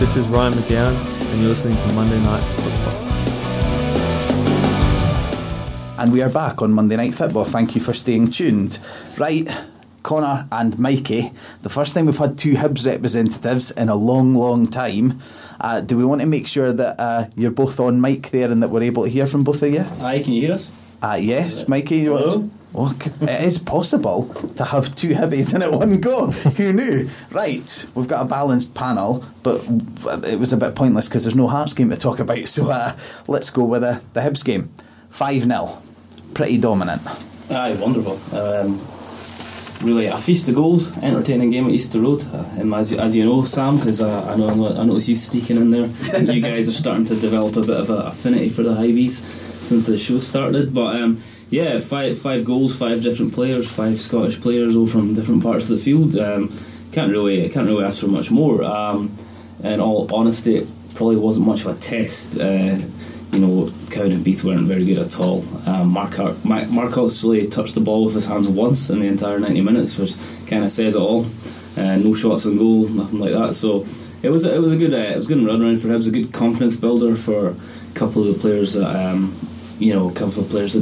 This is Ryan McGowan, and you're listening to Monday Night Football. And we are back on Monday Night Football. Thank you for staying tuned. Right, Connor and Mikey, the first time we've had two Hibs representatives in a long, long time. Do we want to make sure that you're both on mic there and that we're able to hear from both of you? Aye, can you hear us? Yes, Mikey. Hello? It is possible to have two Hibbies in at one go. Who knew? Right, we've got a balanced panel, but it was a bit pointless because there's no Hearts game to talk about, so let's go with the Hibs game. 5-0. Pretty dominant. Aye, wonderful. Really a feast of goals, entertaining game at Easter Road. As you know, Sam, because I noticed you sneaking in there. You guys are starting to develop a bit of an affinity for the Hibs since the show started. But yeah, five goals, 5 different players, 5 Scottish players, all from different parts of the field. Can't really ask for much more. In all honesty, it probably wasn't much of a test. Cowdenbeath weren't very good at all. Mark Oxley touched the ball with his hands once in the entire 90 minutes, which kind of says it all. No shots on goal, nothing like that. So it was a good run around for Hibs, a good confidence builder for a couple of the players that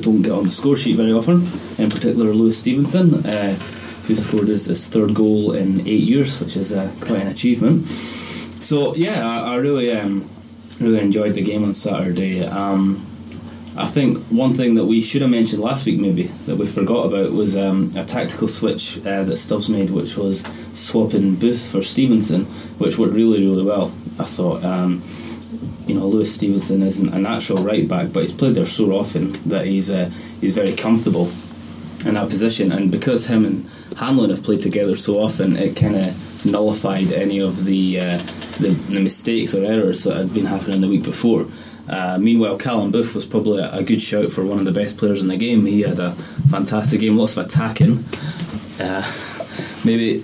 don't get on the score sheet very often. In particular, Lewis Stevenson, who scored his third goal in 8 years, which is quite an achievement. So yeah, I really enjoyed the game on Saturday. I think one thing that we should have mentioned last week, maybe, that we forgot about, was a tactical switch that Stubbs made, which was swapping Booth for Stevenson, which worked really, really well. I thought, Lewis Stevenson isn't a natural right back, but he's played there so often that he's very comfortable in that position, and because him and Hanlon have played together so often, it kind of nullified any of the mistakes or errors that had been happening the week before. Meanwhile, Callum Booth was probably a good shout for one of the best players in the game. He had a fantastic game, lots of attacking. Maybe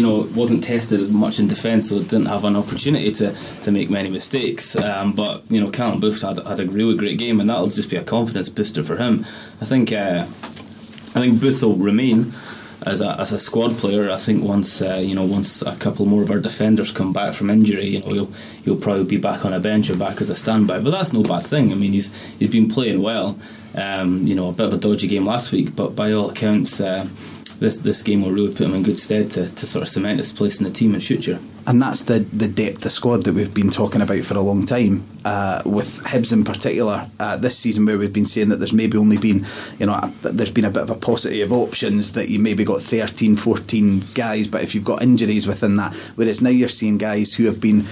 wasn't tested much in defence, so didn't have an opportunity to make many mistakes. But Callum Booth had a really great game, and that'll just be a confidence booster for him. I think Booth will remain as a squad player. I think once a couple more of our defenders come back from injury, he'll probably be back on a bench or back as a standby. But that's no bad thing. I mean, he's been playing well. A bit of a dodgy game last week, but by all accounts, this game will really put him in good stead to sort of cement his place in the team in future. And that's the depth of squad that we've been talking about for a long time, with Hibs in particular, this season, where we've been saying that there's maybe only been, there's been a bit of a paucity of options, that you maybe got 13, 14 guys, but if you've got injuries within that, whereas now you're seeing guys who have been...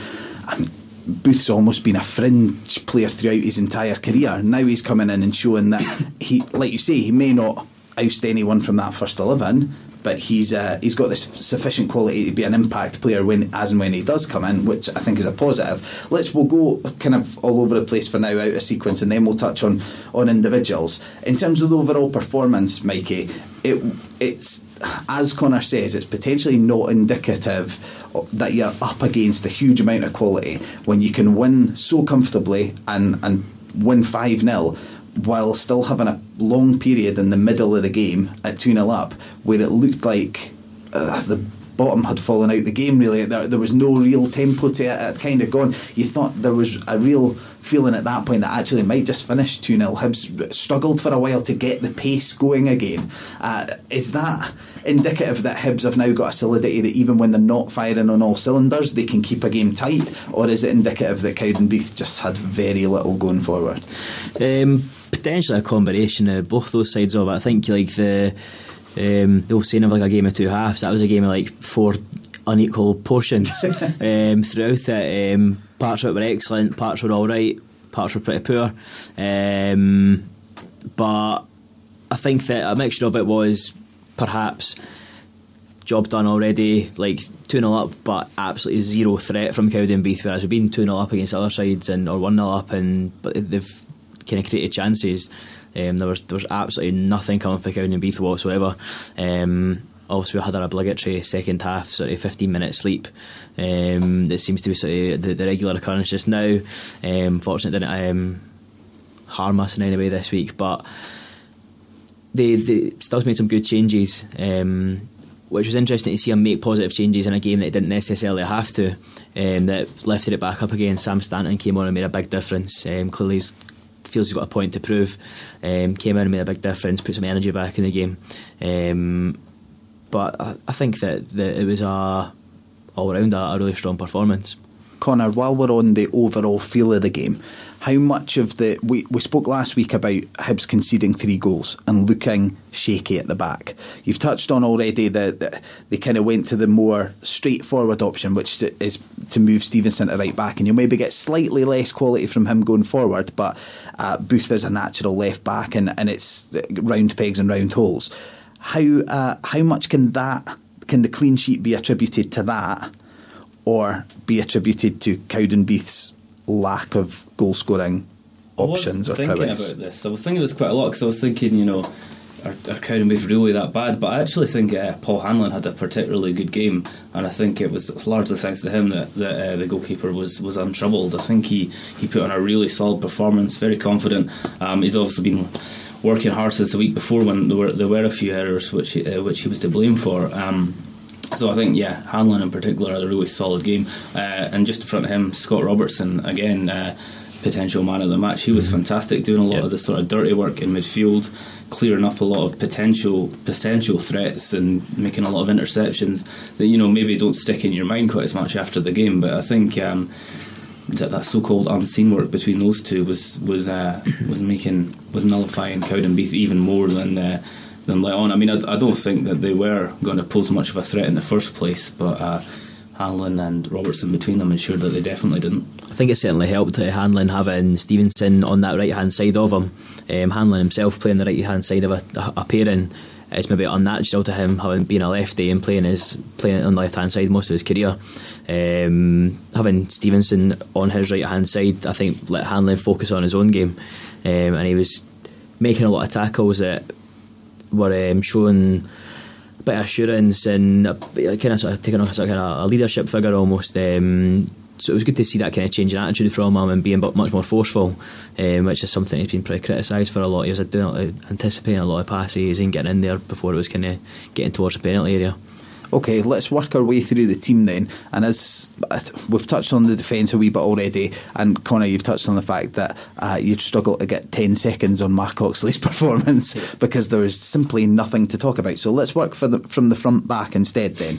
Booth's almost been a fringe player throughout his entire career. Now he's coming in and showing that he, like you say, he may not oust anyone from that first 11, but he's got this sufficient quality to be an impact player when he does come in, which I think is a positive. We'll go kind of all over the place for now, out of sequence, and then we'll touch on individuals. In terms of the overall performance, Mikey, it's as Connor says, it's potentially not indicative that you're up against a huge amount of quality when you can win so comfortably and win 5-0 while still having a long period in the middle of the game at 2-0 up where it looked like the bottom had fallen out the game, really. There was no real tempo to it. It kind of gone. You thought there was a real feeling at that point that actually might just finish 2-0. Hibs struggled for a while to get the pace going again. Is that indicative that Hibs have now got a solidity that even when they're not firing on all cylinders, they can keep a game tight? Or is it indicative that Cowdenbeath just had very little going forward? Potentially a combination of both those sides of it. I think like the old saying of like a game of two halves, that was a game of like 4 unequal portions throughout it. Parts of it were excellent, parts were alright, parts were pretty poor, but I think that a mixture of it was perhaps job done already, like 2-0 up but absolutely zero threat from Cowdenbeath, whereas we've been 2-0 up against other sides or 1-0 up, but they've kind of created chances. There was absolutely nothing coming for Cowdenbeath whatsoever. Obviously we had our obligatory second half sort of 15-minute sleep. That seems to be sort of the regular occurrence just now. Fortunately it didn't harm us in any way this week, but they still made some good changes. which was interesting to see him make positive changes in a game that he didn't necessarily have to, that lifted it back up again. Sam Stanton came on and made a big difference. Clearly he feels he's got a point to prove. Came in and made a big difference, put some energy back in the game. But I think that it was all round a really strong performance. Connor, while we're on the overall feel of the game, how much of we spoke last week about Hibs conceding 3 goals and looking shaky at the back. You've touched on already that they kind of went to the more straightforward option, which is to move Stevenson to right back, and you'll maybe get slightly less quality from him going forward, but Booth is a natural left back, and it's round pegs and round holes. How much can the clean sheet be attributed to that, or be attributed to Cowdenbeath's lack of goal scoring options or prowess? I was thinking about this. I was thinking it was quite a lot, because I was thinking, are Cowdenbeath really that bad? But I actually think Paul Hanlon had a particularly good game, and I think it was largely thanks to him that the goalkeeper was untroubled. I think he put on a really solid performance, very confident. He's obviously been working hard since the week before, when there were a few errors which he was to blame for. So I think, Hanlon in particular had a really solid game. And just in front of him, Scott Robertson, again, potential man of the match. He was fantastic, doing a lot of the sort of dirty work in midfield, clearing up a lot of potential threats and making a lot of interceptions that, maybe don't stick in your mind quite as much after the game. But I think that so-called unseen work between those two was nullifying Cowdenbeath even more than let on. I mean, I don't think that they were going to pose much of a threat in the first place, but Hanlon and Robertson between them ensured that they definitely didn't. I think it certainly helped Hanlon having Stevenson on that right hand side of him. Hanlon himself playing the right hand side of a pairing, it's maybe unnatural to him, having been a lefty and playing on the left hand side most of his career. Having Stevenson on his right hand side, I think, let Hanlon focus on his own game, and he was making a lot of tackles that were showing a bit of assurance and kind of sort of taking off a leadership figure almost. So it was good to see that kind of change in attitude from him and being much more forceful, which is something he's been pretty criticised for a lot. He was anticipating a lot of passes and getting in there before it was kind of getting towards the penalty area. Okay, let's work our way through the team then. And as we've touched on the defence a wee bit already, and Connor, you've touched on the fact that you'd struggle to get 10 seconds on Mark Oxley's performance because there is simply nothing to talk about. So let's work from the front back instead then.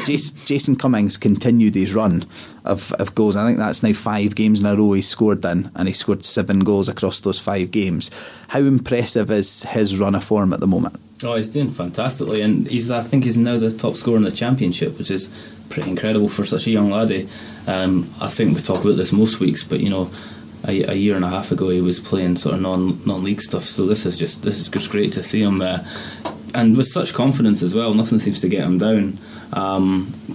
Jason Cummings continued his run of goals. I think that's now 5 games in a row he's scored in, and he scored 7 goals across those 5 games. How impressive is his run of form at the moment? Oh, he's doing fantastically, and I think he's now the top scorer in the Championship, which is pretty incredible for such a young laddie. I think we talk about this most weeks, but a year and a half ago he was playing sort of non-league stuff, so this is just great to see him and with such confidence as well. Nothing seems to get him down.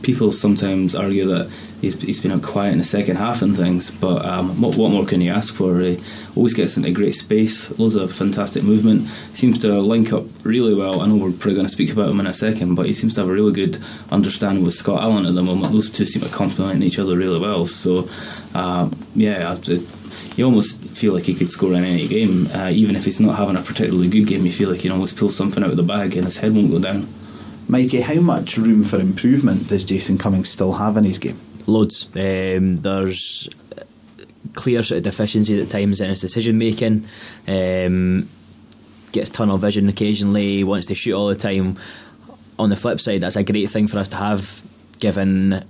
People sometimes argue that he's been quiet in the second half and things, but what more can you ask for? He always gets into great space, loads of fantastic movement, seems to link up really well. I know we're probably going to speak about him in a second, but he seems to have a really good understanding with Scott Allen at the moment. Those two seem to complement each other really well, so you almost feel like he could score in any game. Even if he's not having a particularly good game, you feel like he can almost pull something out of the bag and his head won't go down. Mikey, how much room for improvement does Jason Cummings still have in his game? Loads. There's clear sort of deficiencies at times in his decision making. Gets tunnel vision occasionally, wants to shoot all the time. On the flip side, that's a great thing for us to have, given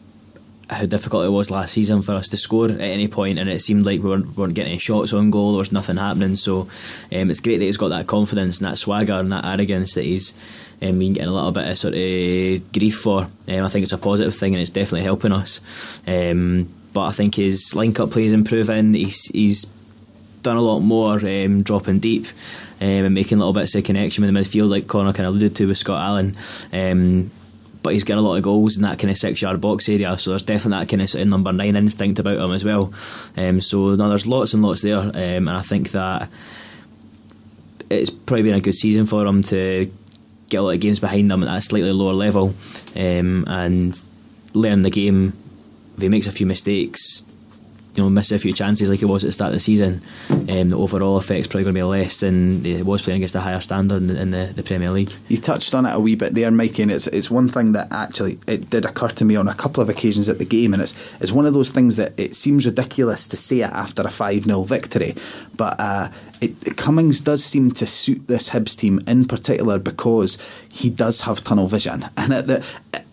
how difficult it was last season for us to score at any point, and it seemed like we weren't getting any shots on goal, there was nothing happening. So it's great that he's got that confidence and that swagger and that arrogance that he's been getting a little bit of sort of grief for. I think it's a positive thing, and it's definitely helping us. But I think his link-up play is improving. He's done a lot more dropping deep and making little bits of connection with the midfield, like Connor kind of alluded to with Scott Allen. But he's got a lot of goals in that kind of 6-yard box area, so there's definitely that kind of, sort of number 9 instinct about him as well. So no, there's lots and lots there, and I think that it's probably been a good season for him to get a lot of games behind him at that slightly lower level, and learn the game. If he makes a few mistakes, miss a few chances like he was at the start of the season, the overall effect's probably going to be less than it was playing against a higher standard in the Premier League. You touched on it a wee bit there, Mikey, and it's one thing that actually it did occur to me on a couple of occasions at the game, and it's one of those things that it seems ridiculous to say it after a 5-0 victory, but Cummings does seem to suit this Hibs team in particular because he does have tunnel vision, and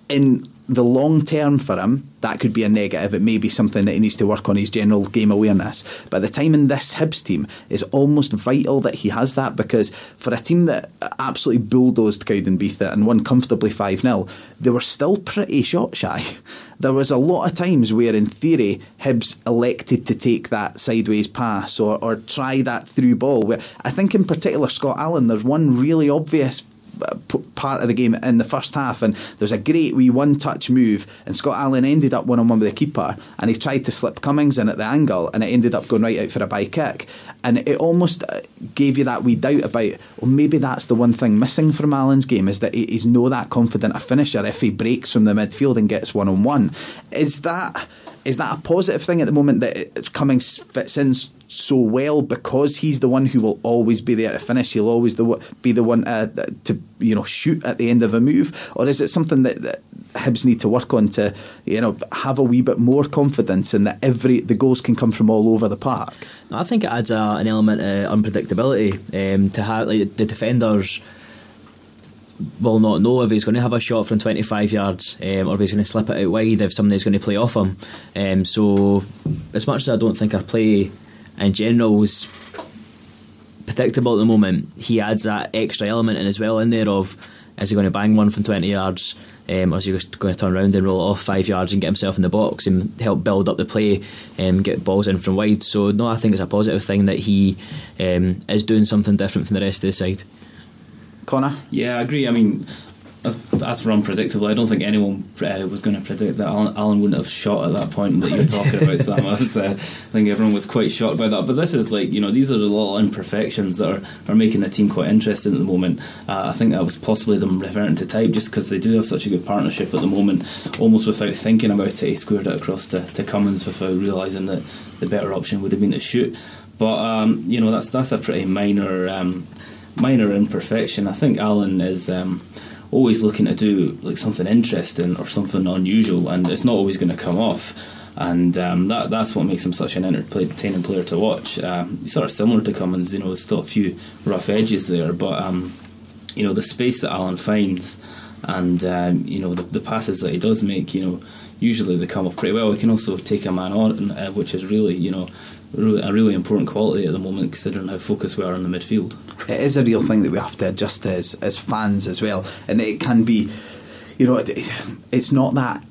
in the long term for him, that could be a negative. It may be something that he needs to work on, his general game awareness. But the time in this Hibs team is almost vital that he has that, because for a team that absolutely bulldozed Cowdenbeath and won comfortably 5-0, they were still pretty shot shy. There was a lot of times where, in theory, Hibs elected to take that sideways pass or try that through ball. Where I think in particular Scott Allen, there's one really obvious part of the game in the first half, and there's a great wee one-touch move, and Scott Allen ended up one-on-one with the keeper, and he tried to slip Cummings in at the angle, and it ended up going right out for a by kick, and it almost gave you that wee doubt about, well, maybe that's the one thing missing from Allen's game, is that he's no that confident a finisher if he breaks from the midfield and gets one-on-one. Is that a positive thing at the moment, that Cummings fits in so well because he's the one who will always be there to finish? He'll always be the one to shoot at the end of a move, or is it something that Hibs need to work on to have a wee bit more confidence in that the goals can come from all over the park? I think it adds an element of unpredictability to have, like, the defenders will not know if he's going to have a shot from 25 yards or if he's going to slip it out wide, if somebody's going to play off him. So as much as I don't think our play in general is predictable at the moment, he adds that extra element in as well in there of, is he going to bang one from 20 yards or is he just going to turn around and roll it off 5 yards and get himself in the box and help build up the play and get balls in from wide. So no, I think it's a positive thing that he is doing something different from the rest of the side. Connor? Yeah, I agree. I mean, as for unpredictable, I don't think anyone was going to predict that Alan wouldn't have shot at that point that you're talking about, Sam. I think everyone was quite shocked by that. But this is like, these are the little imperfections that are making the team quite interesting at the moment. I think that was possibly them reverting to type, just because they do have such a good partnership at the moment. Almost without thinking about it, he squared it across to Cummins without realising that the better option would have been to shoot. But that's a pretty minor imperfection. I think Alan is always looking to do like something interesting or something unusual, and it's not always going to come off, and that's what makes him such an entertaining player to watch. He's sort of similar to Cummins, there's still a few rough edges there, but the space that Alan finds and the passes that he does make, usually they come off pretty well. He can also take a man on, which is really a really important quality at the moment, considering how focused we are in the midfield. It is a real thing that we have to adjust as fans as well, and it can be, it's not that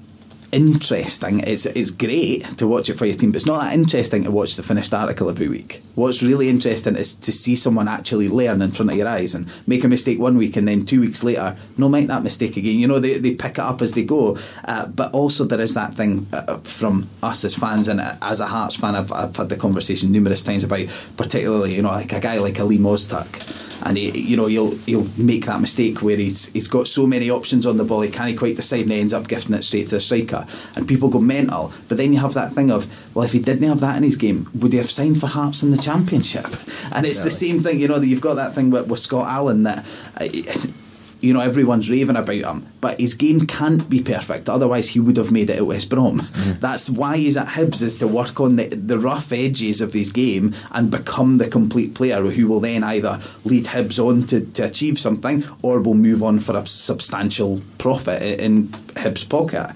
interesting. It's great to watch it for your team, but it's not that interesting to watch the finished article every week. What's really interesting is to see someone actually learn in front of your eyes and make a mistake 1 week and then 2 weeks later not make that mistake again. They pick it up as they go, but also there is that thing from us as fans, and as a Hearts fan I've had the conversation numerous times about, particularly like a guy like Ali Moztak, and he'll make that mistake where he's got so many options on the ball, he can't quite decide and he ends up gifting it straight to the striker, and people go mental. But then you have that thing of, well, if he didn't have that in his game, would he have signed for Hearts in the Championship? And it's the same thing, that you've got that thing with Scott Allen, that everyone's raving about him, but his game can't be perfect, otherwise he would have made it at West Brom. That's why he's at Hibs, is to work on the rough edges of his game and become the complete player who will then either lead Hibs on to achieve something, or will move on for a substantial profit in Hibs' pocket.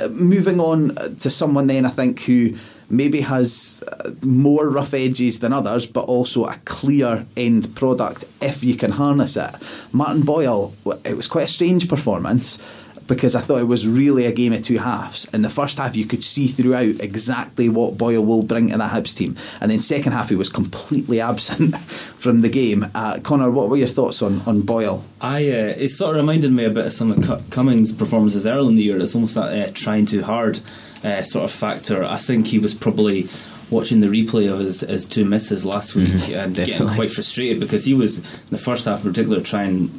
Moving on to someone then, I think, who maybe has more rough edges than others, but also a clear end product if you can harness it. Martin Boyle, it was quite a strange performance, because I thought it was really a game of two halves. In the first half you could see throughout exactly what Boyle will bring to that Hibs team, and then second half he was completely absent from the game. Connor, what were your thoughts on Boyle? It sort of reminded me a bit of some of Cummings' performances early in the year. It's almost that trying too hard sort of factor. I think he was probably watching the replay of his two misses last week and getting quite frustrated, because he was in the first half in particular trying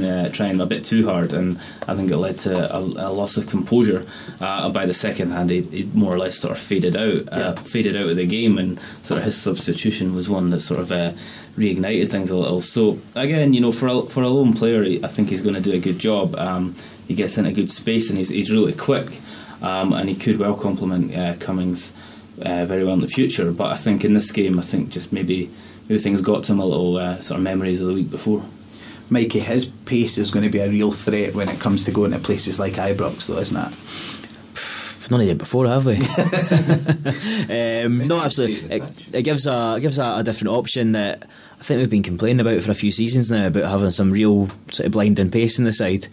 a bit too hard, and I think it led to a loss of composure. By the second hand, he more or less sort of faded out of the game, and sort of his substitution was one that sort of reignited things a little. So again, for a lone player, I think he's going to do a good job. He gets into good space, and he's really quick, and he could well complement Cummings very well in the future. But I think in this game, just maybe things got to him a little, sort of memories of the week before. Mikey, his pace is going to be a real threat when it comes to going to places like Ibrox, though, isn't it? None of it before, have we? No, absolutely. It gives a different option that I think we've been complaining about for a few seasons now, about having some real sort of blinding pace in the side.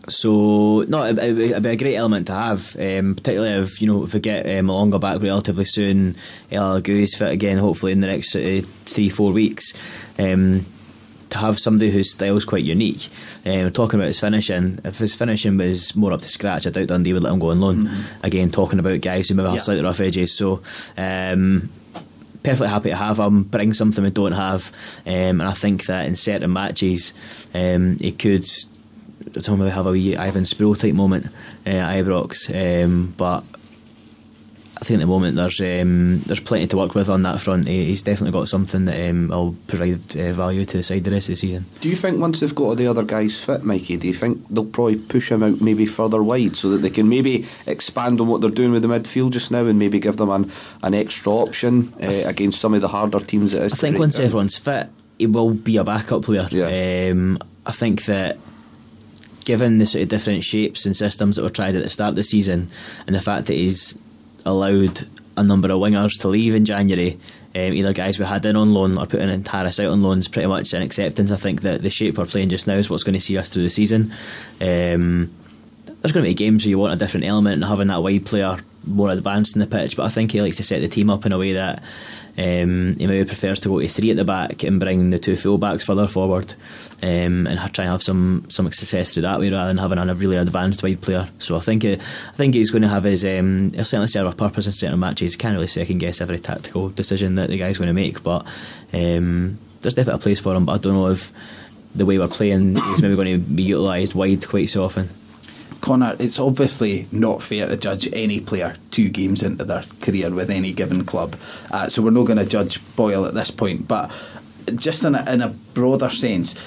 So no, it'd be a great element to have, particularly if we get Malonga back relatively soon. El Agui's fit again, hopefully in the next 3-4 weeks. To have somebody whose style is quite unique. Talking about his finishing, if his finishing was more up to scratch, I doubt Dundee would let him go on loan. Again, talking about guys who maybe have slightly rough edges. So perfectly happy to have him, bring something we don't have, and I think that in certain matches he could maybe have a wee Ivan Sproul type moment at Ibrox, but I think at the moment there's plenty to work with on that front. He's definitely got something that will provide value to the side the rest of the season. Do you think once they've got all the other guys fit, Mikey, do you think they'll probably push him out maybe further wide so that they can maybe expand on what they're doing with the midfield just now and maybe give them an extra option against some of the harder teams it is? I think once everyone's fit, he will be a backup player. I think that given the sort of different shapes and systems that were tried at the start of the season, and the fact that he's allowed a number of wingers to leave in January, either guys we had in on loan or putting Harris out on loan, is pretty much an acceptance. I think that the shape we're playing just now is what's going to see us through the season. There's going to be games where you want a different element and having that wide player more advanced in the pitch, but I think he likes to set the team up in a way that he maybe prefers to go to 3 at the back and bring the 2 full backs further forward, and try and have some success through that way rather than having a really advanced wide player. So I think he's going to have his he'll certainly serve a purpose in certain matches. Can't really second guess every tactical decision that the guy's going to make, but there's definitely a place for him. But I don't know if the way we're playing is maybe going to be utilised wide quite so often. Connor, it's obviously not fair to judge any player 2 games into their career with any given club, so we're not going to judge Boyle at this point, but just in a broader sense,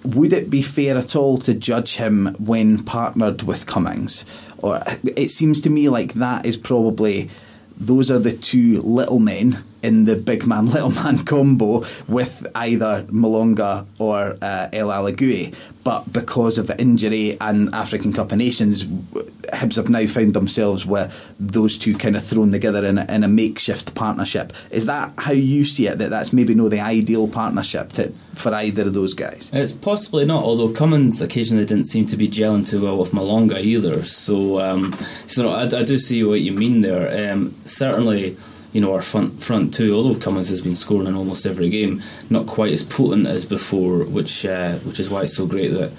would it be fair at all to judge him when partnered with Cummings? Or it seems to me like that is probably, those are the 2 little men in the big man little man combo with either Malonga or El Alagui, but because of injury and African Cup of Nations, Hibs have now found themselves with those 2 kind of thrown together in a makeshift partnership. Is that how you see it, that that's maybe not the ideal partnership for either of those guys? It's possibly not, although Cummins occasionally didn't seem to be gelling too well with Malonga either, so I do see what you mean there. Certainly, our front 2, although Cummins has been scoring in almost every game, not quite as potent as before, which is why it's so great that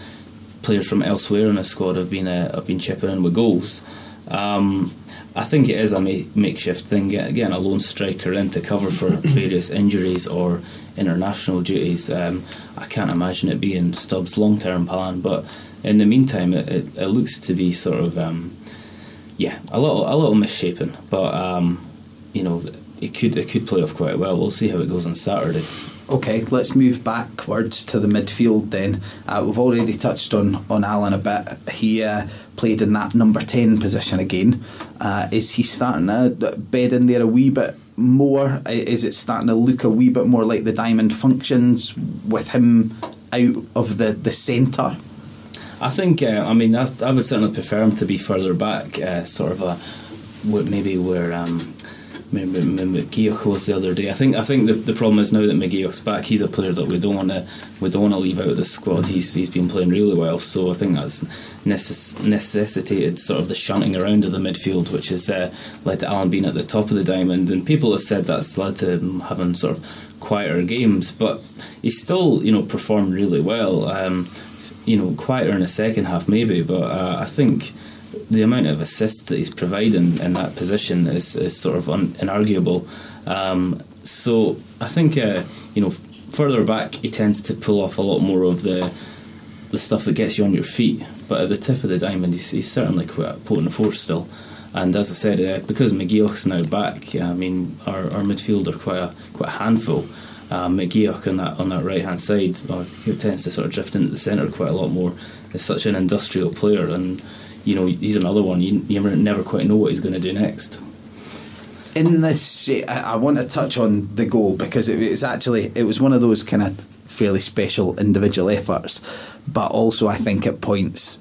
players from elsewhere in the squad have been chipping in with goals. I think it is a makeshift thing, getting a lone striker in to cover for various injuries or international duties. I can't imagine it being Stubbs' long-term plan, but in the meantime, it looks to be sort of a little misshapen, but it could play off quite well. We'll see how it goes on Saturday. Okay, let's move backwards to the midfield then. We've already touched on Alan a bit. He played in that number 10 position again. Is he starting to bed in there a wee bit more? Is it starting to look a wee bit more like the diamond functions with him out of the centre? I think, I would certainly prefer him to be further back, maybe where McGeoch was the other day. I think the problem is now that McGeoch's back, he's a player that we don't want to leave out of the squad. He's been playing really well, so I think that's necessitated sort of the shunting around of the midfield, which has led to Alan being at the top of the diamond, and people have said that's led to him having sort of quieter games, but he's still performed really well. Quieter in the second half maybe, but I think the amount of assists that he's providing in that position is sort of inarguable. So I think further back he tends to pull off a lot more of the stuff that gets you on your feet, but at the tip of the diamond he's certainly quite a potent force still. And as I said, because McGeoch's now back, I mean our midfield are quite a handful. McGeoch on that right hand side, he tends to sort of drift into the centre quite a lot more. He's such an industrial player, and he's another one. You never quite know what he's going to do next. In this, I want to touch on the goal, because it was one of those kind of fairly special individual efforts, but also I think at points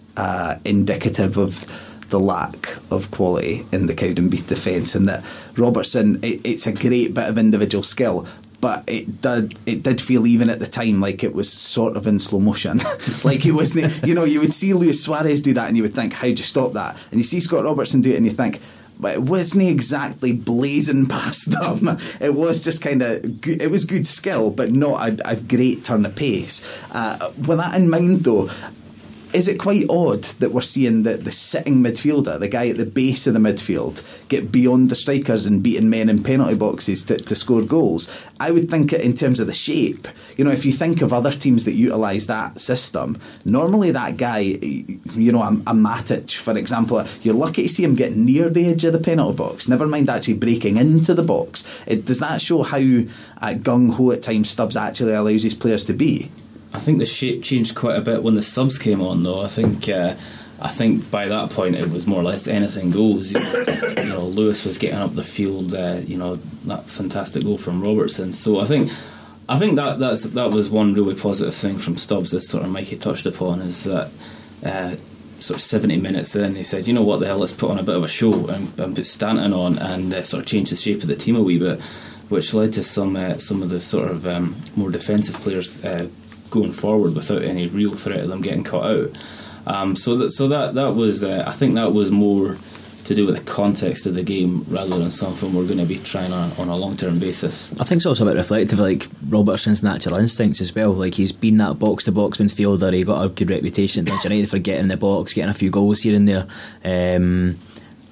indicative of the lack of quality in the Cowdenbeath defence, and that Robertson, it's a great bit of individual skill, but it did feel even at the time like it was sort of in slow motion. Like it wasn't, you would see Luis Suarez do that and you would think, how'd you stop that? And you see Scott Robertson do it and you think, but it wasn't exactly blazing past them. It was just kind of, it was good skill, but not a great turn of pace. With that in mind though, is it quite odd that we're seeing the sitting midfielder, the guy at the base of the midfield, get beyond the strikers and beating men in penalty boxes to score goals? I would think in terms of the shape, if you think of other teams that utilise that system, normally that guy, a Matic, for example, you're lucky to see him get near the edge of the penalty box, never mind actually breaking into the box. Does that show how gung-ho at times Stubbs actually allows his players to be? I think the shape changed quite a bit when the subs came on, though. I think by that point it was more or less anything goes. Lewis was getting up the field. That fantastic goal from Robertson. So I think that was one really positive thing from Stubbs, as sort of Mikey touched upon, is that sort of 70 minutes in he said, what the hell, let's put on a bit of a show and put Stanton on and sort of change the shape of the team a wee bit, which led to some of the sort of more defensive players going forward without any real threat of them getting caught out. So that was I think that was more to do with the context of the game rather than something we're going to be trying on a long-term basis. I think it's also a bit reflective of like Robertson's natural instincts as well. Like he's been that box-to-box midfielder. He got a good reputation at Manchester United for getting in the box, getting a few goals here and there. And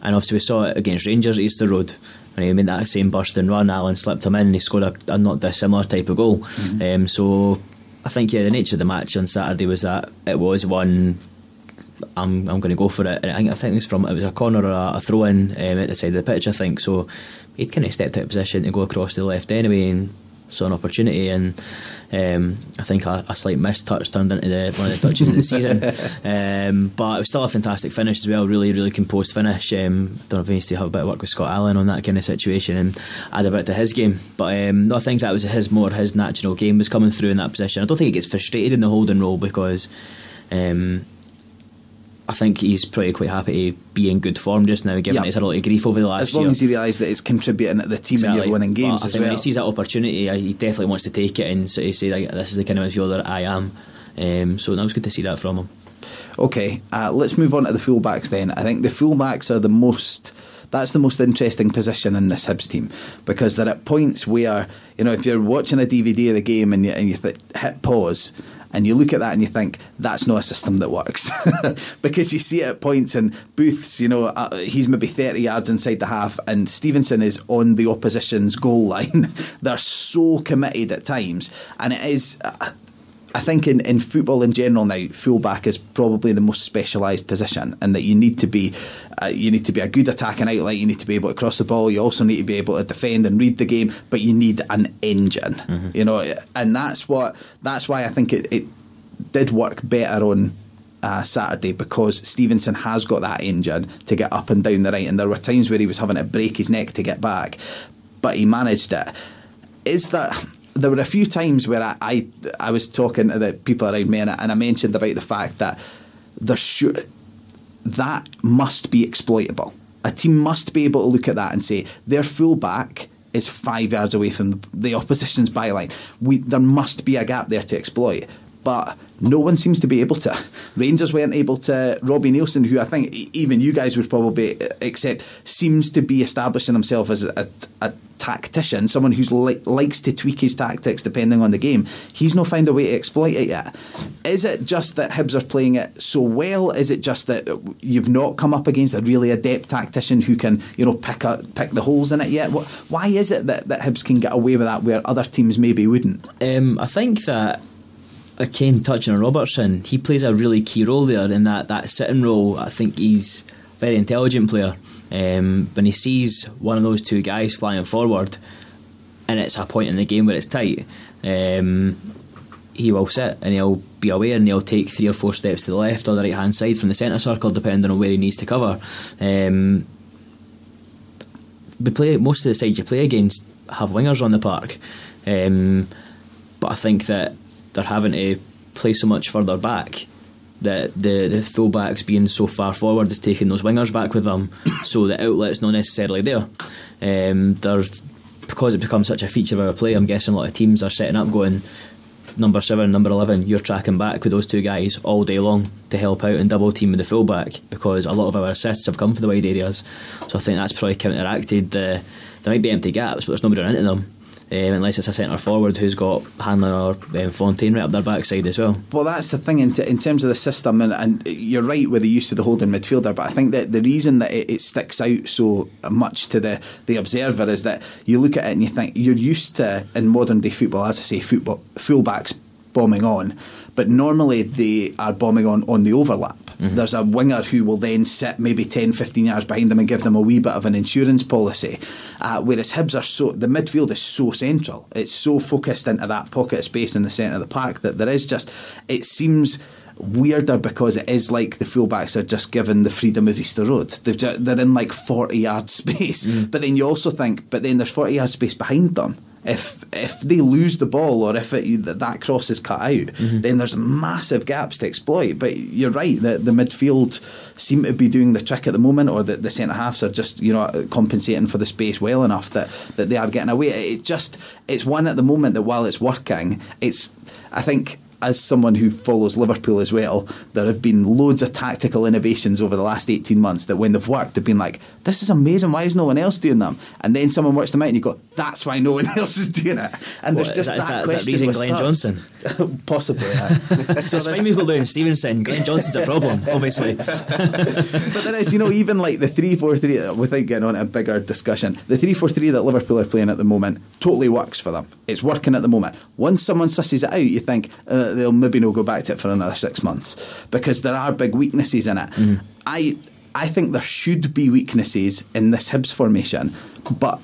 obviously we saw it against Rangers at Easter Road. When he made that same bursting run, Alan slipped him in and he scored a not dissimilar type of goal. Mm-hmm. So I think the nature of the match on Saturday was that it was one, I'm going to go for it. And I think it was a corner or a throw in at the side of the pitch, I think. So he'd kind of stepped out of position to go across to the left anyway and saw an opportunity, and I think a slight missed touch turned into one of the touches of the season. But it was still a fantastic finish as well, really, really composed finish. Don't know if he needs to have a bit of work with Scott Allen on that kind of situation and add a bit to his game. But no, I think that was his natural game was coming through in that position. I don't think he gets frustrated in the holding role because I think he's probably quite happy to be in good form just now, given he's had a lot of grief over the last year. As long as he realises that it's contributing to the team and you're winning games as well. When he sees that opportunity, he definitely wants to take it and sort of say, like, this is the kind of midfielder I am. So that was good to see that from him. Okay, let's move on to the fullbacks then. I think the fullbacks are that's the most interesting position in this Hibs team, because they're at points where, if you're watching a DVD of the game and you hit pause and you look at that and you think, that's not a system that works. Because you see it at points in Booth's, he's maybe 30 yards inside the half and Stevenson is on the opposition's goal line. They're so committed at times. And it is, I think in football in general now, fullback is probably the most specialised position, and that you need to be a good attacking outlet, you need to be able to cross the ball, you also need to be able to defend and read the game, but you need an engine, and that's why I think it did work better on Saturday, because Stevenson has got that engine to get up and down the right, and there were times where he was having to break his neck to get back, but he managed it. There were a few times where I was talking to the people around me and I mentioned about the fact that that must be exploitable. a team must be able to look at that and say their full-back is 5 yards away from the opposition's byline. There must be a gap there to exploit. But no one seems to be able to. Rangers weren't able to. Robbie Nielsen, who I think even you guys would probably accept, seems to be establishing himself as a tactician, someone who likes to tweak his tactics depending on the game. He's not found a way to exploit it yet. Is it just that Hibs are playing it so well? Is it just that you've not come up against a really adept tactician who can, pick the holes in it yet? Why is it that Hibs can get away with that where other teams maybe wouldn't? I think that Kane touching on Robertson, he plays a really key role there in that sitting role. I think he's a very intelligent player. When he sees one of those two guys flying forward and it's a point in the game where it's tight, he will sit and he'll be aware and he'll take 3 or 4 steps to the left or the right hand side from the centre circle depending on where he needs to cover. Most of the sides you play against have wingers on the park, but I think that they're having to play so much further back that the full-backs being so far forward is taking those wingers back with them, so the outlet's not necessarily there. Because it becomes such a feature of our play, I'm guessing a lot of teams are setting up going number 7, number 11, you're tracking back with those two guys all day long to help out and double team with the full-back, because a lot of our assists have come from the wide areas. So I think that's probably counteracted there might be empty gaps, but there's nobody running into them. Unless it's a centre forward who's got Hanlon or Fontaine right up their backside as well. Well, that's the thing in terms of the system, and you're right with the use of the holding midfielder, but I think that the reason that it sticks out so much to the observer is that you look at it and you think you're used to, in modern day football, as I say, full-backs bombing on, but normally they are bombing on the overlap. Mm-hmm. There's a winger who will then sit maybe 10-15 yards behind them and give them a wee bit of an insurance policy, whereas Hibs are the midfield is so central, it's so focused into that pocket of space in the centre of the park that there is just, it seems weirder because it is like the fullbacks are just given the freedom of Easter Road. They're in like 40 yard space, but then you also think, but then there's 40 yard space behind them. If they lose the ball or if that cross is cut out, then there's massive gaps to exploit. But you're right, the midfield seem to be doing the trick at the moment, or the centre halves are just compensating for the space well enough that they are getting away. It's one at the moment that while it's working, I think, as someone who follows Liverpool as well, there have been loads of tactical innovations over the last 18 months that when they've worked, they've been like, this is amazing, why is no one else doing them? And then someone works them out and you go, that's why no one else is doing it. And there's just that question. Is that reason Glenn Johnson? Possibly, yeah. So it's fine people doing Stevenson. Glenn Johnson's a problem, obviously. But there is, even like the 3-4-3, without getting on a bigger discussion, the 3-4-3 that Liverpool are playing at the moment totally works for them. It's working at the moment. Once someone susses it out, you think they'll maybe not go back to it for another 6 months, because there are big weaknesses in it. I think there should be weaknesses in this Hibs formation, but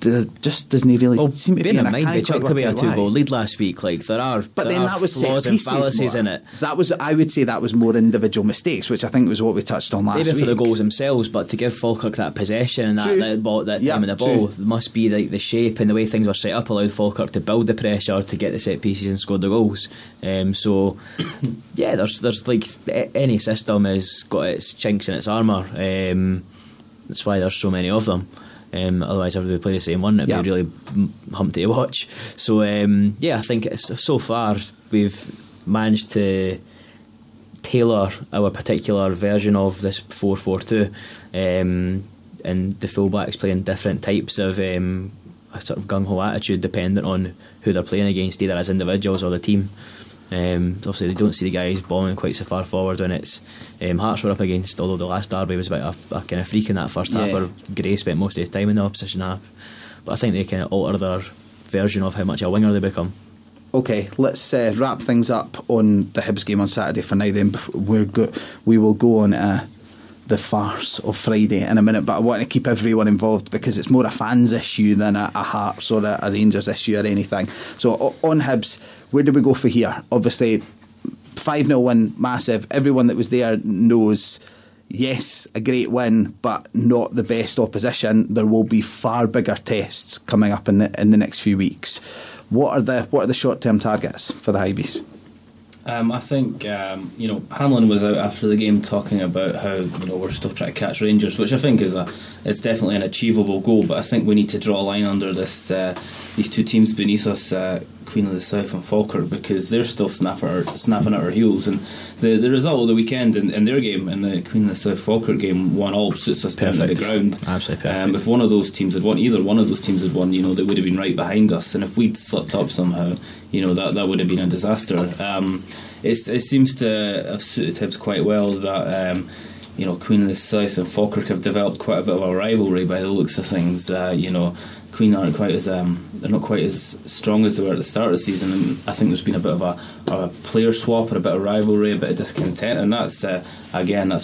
there just doesn't really seem to be. Bear in mind, they chucked away a 2-goal lead last week. Like that was flaws and fallacies in it. I would say that was more individual mistakes, which I think was what we touched on last week. Even for the goals themselves, but to give Falkirk that possession and that time in the ball, it must be like the shape and the way things were set up allowed Falkirk to build the pressure, to get the set pieces and score the goals. So yeah, there's like any system has got its chinks in its armour. That's why there's so many of them. Otherwise, if we play the same one, it'd be really humpty to watch. So I think so far we've managed to tailor our particular version of this 4-4-2, and the fullbacks playing different types of a sort of gung-ho attitude dependent on who they're playing against, either as individuals or the team. Obviously they don't see the guys bombing quite so far forward when it's Hearts were up against, although the last derby was about a kind of freak in that first half, where Gray spent most of his time in the opposition half. But I think they kind of alter their version of how much a winger they become. Okay, let's wrap things up on the Hibs game on Saturday for now then. We will go on the farce of Friday in a minute, but I want to keep everyone involved because it's more a fans issue than a Hearts or a Rangers issue or anything. So on Hibs, where do we go for here? Obviously 5-0 win, massive. Everyone that was there knows, yes, a great win, but not the best opposition. There will be far bigger tests coming up in the next few weeks. What are the short-term targets for the Hibs? I think Hanlon was out after the game talking about how we're still trying to catch Rangers, which I think it's definitely an achievable goal. But I think we need to draw a line under this these two teams beneath us, Queen of the South and Falkirk, because they're still snapping at our heels. And the result of the weekend in their game, in the Queen of the South Falkirk game, 1-1 suits us down to the ground. Absolutely perfect. If one of those teams had won, either one of those teams had won, they would have been right behind us. And if we'd slipped up somehow, that would have been a disaster. It seems to have suited Hibs quite well that Queen of the South and Falkirk have developed quite a bit of a rivalry by the looks of things. Queen aren't quite as they're not quite as strong as they were at the start of the season, and I think there's been a bit of a player swap and a bit of rivalry, a bit of discontent, and that's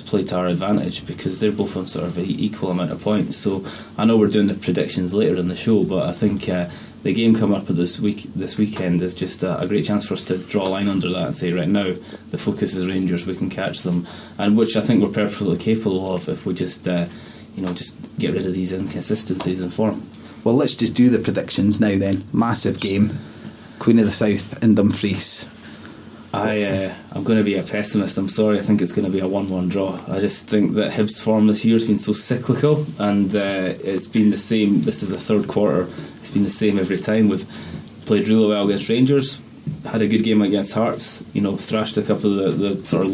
played to our advantage because they're both on sort of an equal amount of points. So I know we're doing the predictions later in the show, but I think the game coming up this weekend is just a great chance for us to draw a line under that and say, right now the focus is Rangers, we can catch them, and which I think we're perfectly capable of if we just just get rid of these inconsistencies in form. Well, let's just do the predictions now then. Massive game, Queen of the South in Dumfries. I'm going to be a pessimist. I'm sorry. I think it's going to be a 1-1 draw. I just think that Hibs' form this year has been so cyclical, and it's been the same. This is the third quarter. It's been the same every time. We've played really well against Rangers, had a good game against Hearts, thrashed a couple of the sort of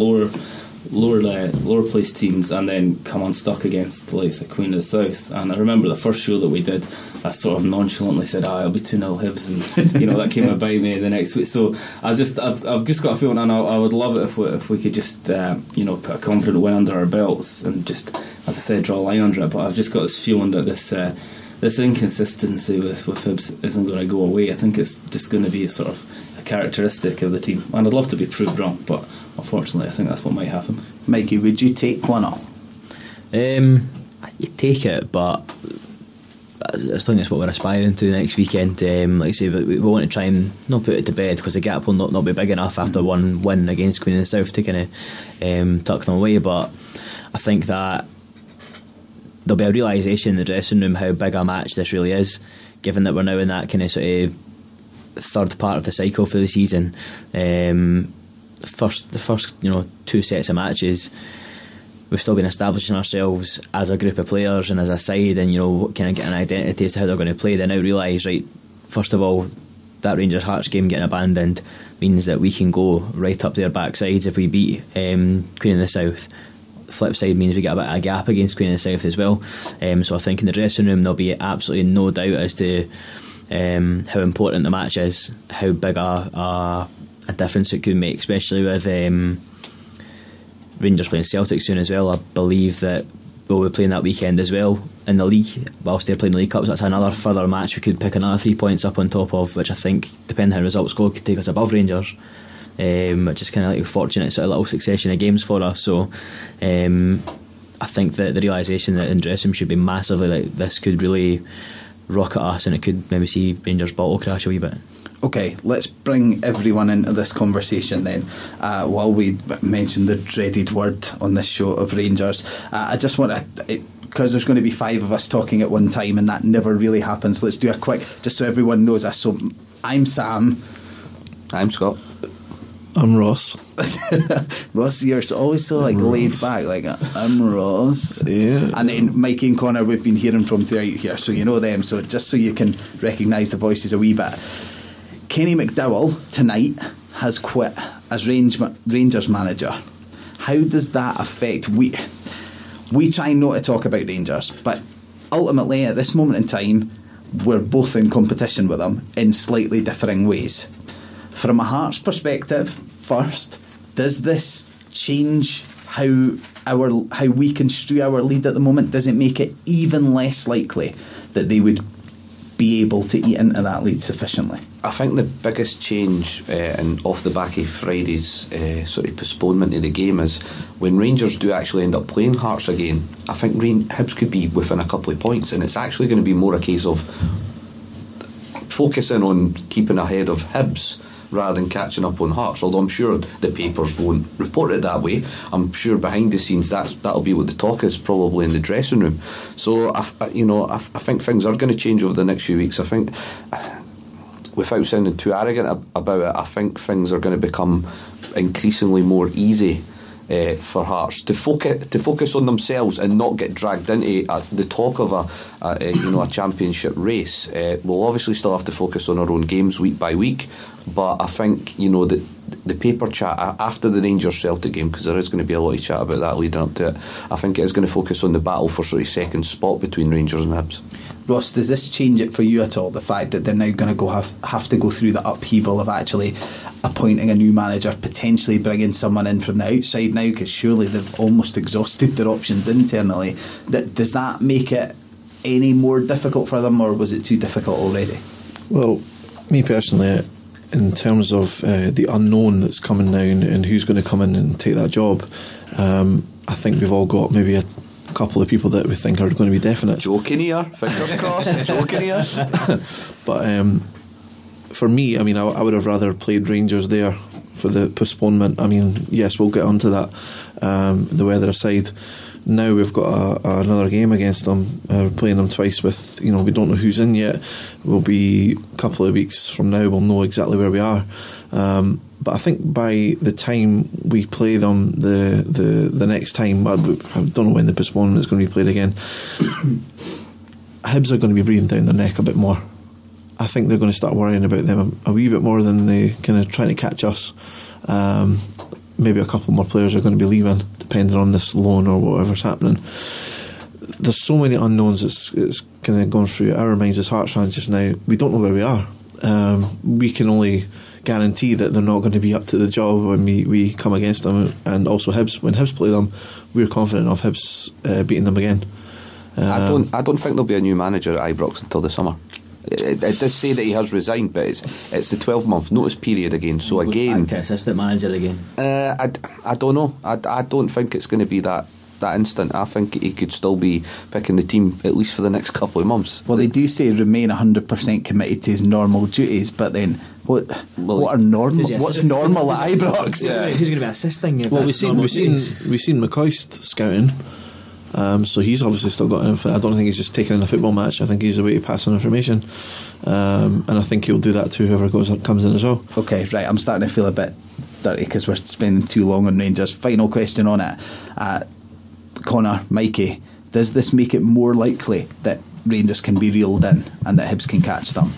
lower place teams, and then come unstuck against like the Queen of the South. And I remember the first show that we did, I sort of nonchalantly said, it'll be 2-0 Hibs, and that came about me the next week. So I've just got a feeling, and I would love it if we could just put a confident win under our belts and just, as I said, draw a line under it. But I've just got this feeling that this inconsistency with Hibs isn't going to go away. I think it's just going to be a sort of a characteristic of the team, and I'd love to be proved wrong, but unfortunately I think that's what might happen. Mikey, would you take 1-0? You take it, but I think that's what we're aspiring to next weekend. Like I say, but we want to try and not put it to bed, because the gap will not be big enough after one win against Queen of the South to kind of tuck them away. But I think that there'll be a realisation in the dressing room how big a match this really is, given that we're now in that kind of sort of third part of the cycle for the season. The first two sets of matches, we've still been establishing ourselves as a group of players and as a side, and kind of getting an identity as to how they're going to play. They now realise, right, first of all, that Rangers Hearts game getting abandoned means that we can go right up their backsides if we beat Queen of the South. Flip side means we get a bit of a gap against Queen of the South as well. So I think in the dressing room there'll be absolutely no doubt as to how important the match is, how big a difference it could make, especially with Rangers playing Celtic soon as well. I believe that we'll be playing that weekend as well in the league, whilst they're playing the League Cup. So that's another further match we could pick another 3 points up on top of, which I think, depending on how results go, could take us above Rangers, which is kind of like a fortunate sort of little succession of games for us. So I think that the realisation that in dressing room should be massively, like, this could really rocket us, and it could maybe see Rangers bottle crash a wee bit. Okay, let's bring everyone into this conversation then. While we mention the dreaded word on this show of Rangers, I just want to, because there's going to be 5 of us talking at one time, and that never really happens, let's do a quick, just so everyone knows us. So I'm Sam. I'm Scott. I'm Ross. Ross, you're always so like laid back, like, I'm Ross. Yeah. And then Mikey and Connor, we've been hearing from throughout here, so you know them. So just so you can recognise the voices a wee bit. Kenny McDowell tonight has quit as Rangers manager. How does that affect? We try not to talk about Rangers, but ultimately at this moment in time we're both in competition with them in slightly differing ways. From a Hearts perspective, first, does this change how we construe our lead at the moment? Does it make it even less likely that they would be able to eat into that lead sufficiently? I think the biggest change, and off the back of Friday's sort of postponement of the game, is when Rangers do actually end up playing Hearts again, I think Hibs could be within a couple of points, and it's actually going to be more a case of focusing on keeping ahead of Hibs rather than catching up on Hearts, although I'm sure the papers won't report it that way. I'm sure behind the scenes that'll be what the talk is, probably in the dressing room. So I think things are going to change over the next few weeks. I think, without sounding too arrogant about it, I think things are going to become increasingly more easy for Hearts to focus on themselves and not get dragged into the talk of a championship race. We'll obviously still have to focus on our own games week by week, but I think that the paper chat after the Rangers Celtic game, because there is going to be a lot of chat about that leading up to it, I think it is going to focus on the battle for sort of second spot between Rangers and Hibs. Ross, does this change it for you at all, the fact that they're now going to have to go through the upheaval of actually appointing a new manager, potentially bringing someone in from the outside now, because surely they've almost exhausted their options internally? Does that make it any more difficult for them, or was it too difficult already? Well, me personally, in terms of the unknown that's coming now and who's going to come in and take that job, I think we've all got maybe a couple of people that we think are going to be definite. Joking here, fingers crossed, joking here. But for me, I mean, I would have rather played Rangers there for the postponement. I mean, yes, we'll get onto that, the weather aside. Now we've got another game against them. We're playing them twice with, we don't know who's in yet. We'll be a couple of weeks from now, we'll know exactly where we are. But I think by the time we play them the next time, I don't know when the postponement is going to be played again, Hibs are going to be breathing down their neck a bit more. I think they're going to start worrying about them a wee bit more than they kind of trying to catch us. Maybe a couple more players are going to be leaving, depending on this loan or whatever's happening. There's so many unknowns. It's kind of going through our minds as Hearts fans just now. We don't know where we are. We can only guarantee that they're not going to be up to the job when we come against them. And also Hibs, when Hibs play them, we're confident of Hibs beating them again. I don't think there'll be a new manager at Ibrox until the summer. It does say that he has resigned, but it's the 12-month notice period again. So again, to assistant manager again. I don't know. I don't think it's going to be that instant. I think he could still be picking the team at least for the next couple of months. Well, they do say remain 100% committed to his normal duties, but then what are normal? What's normal at Ibrox? Who's going to be assisting? Well, we've seen McCoist scouting. So he's obviously still got I don't think he's just taking in a football match. I think he's a way to pass on information, and I think he'll do that to whoever comes in as well. Okay, right, I'm starting to feel a bit dirty because we're spending too long on Rangers. Final question on it, Connor, Mikey, does this make it more likely that Rangers can be reeled in and that Hibs can catch them?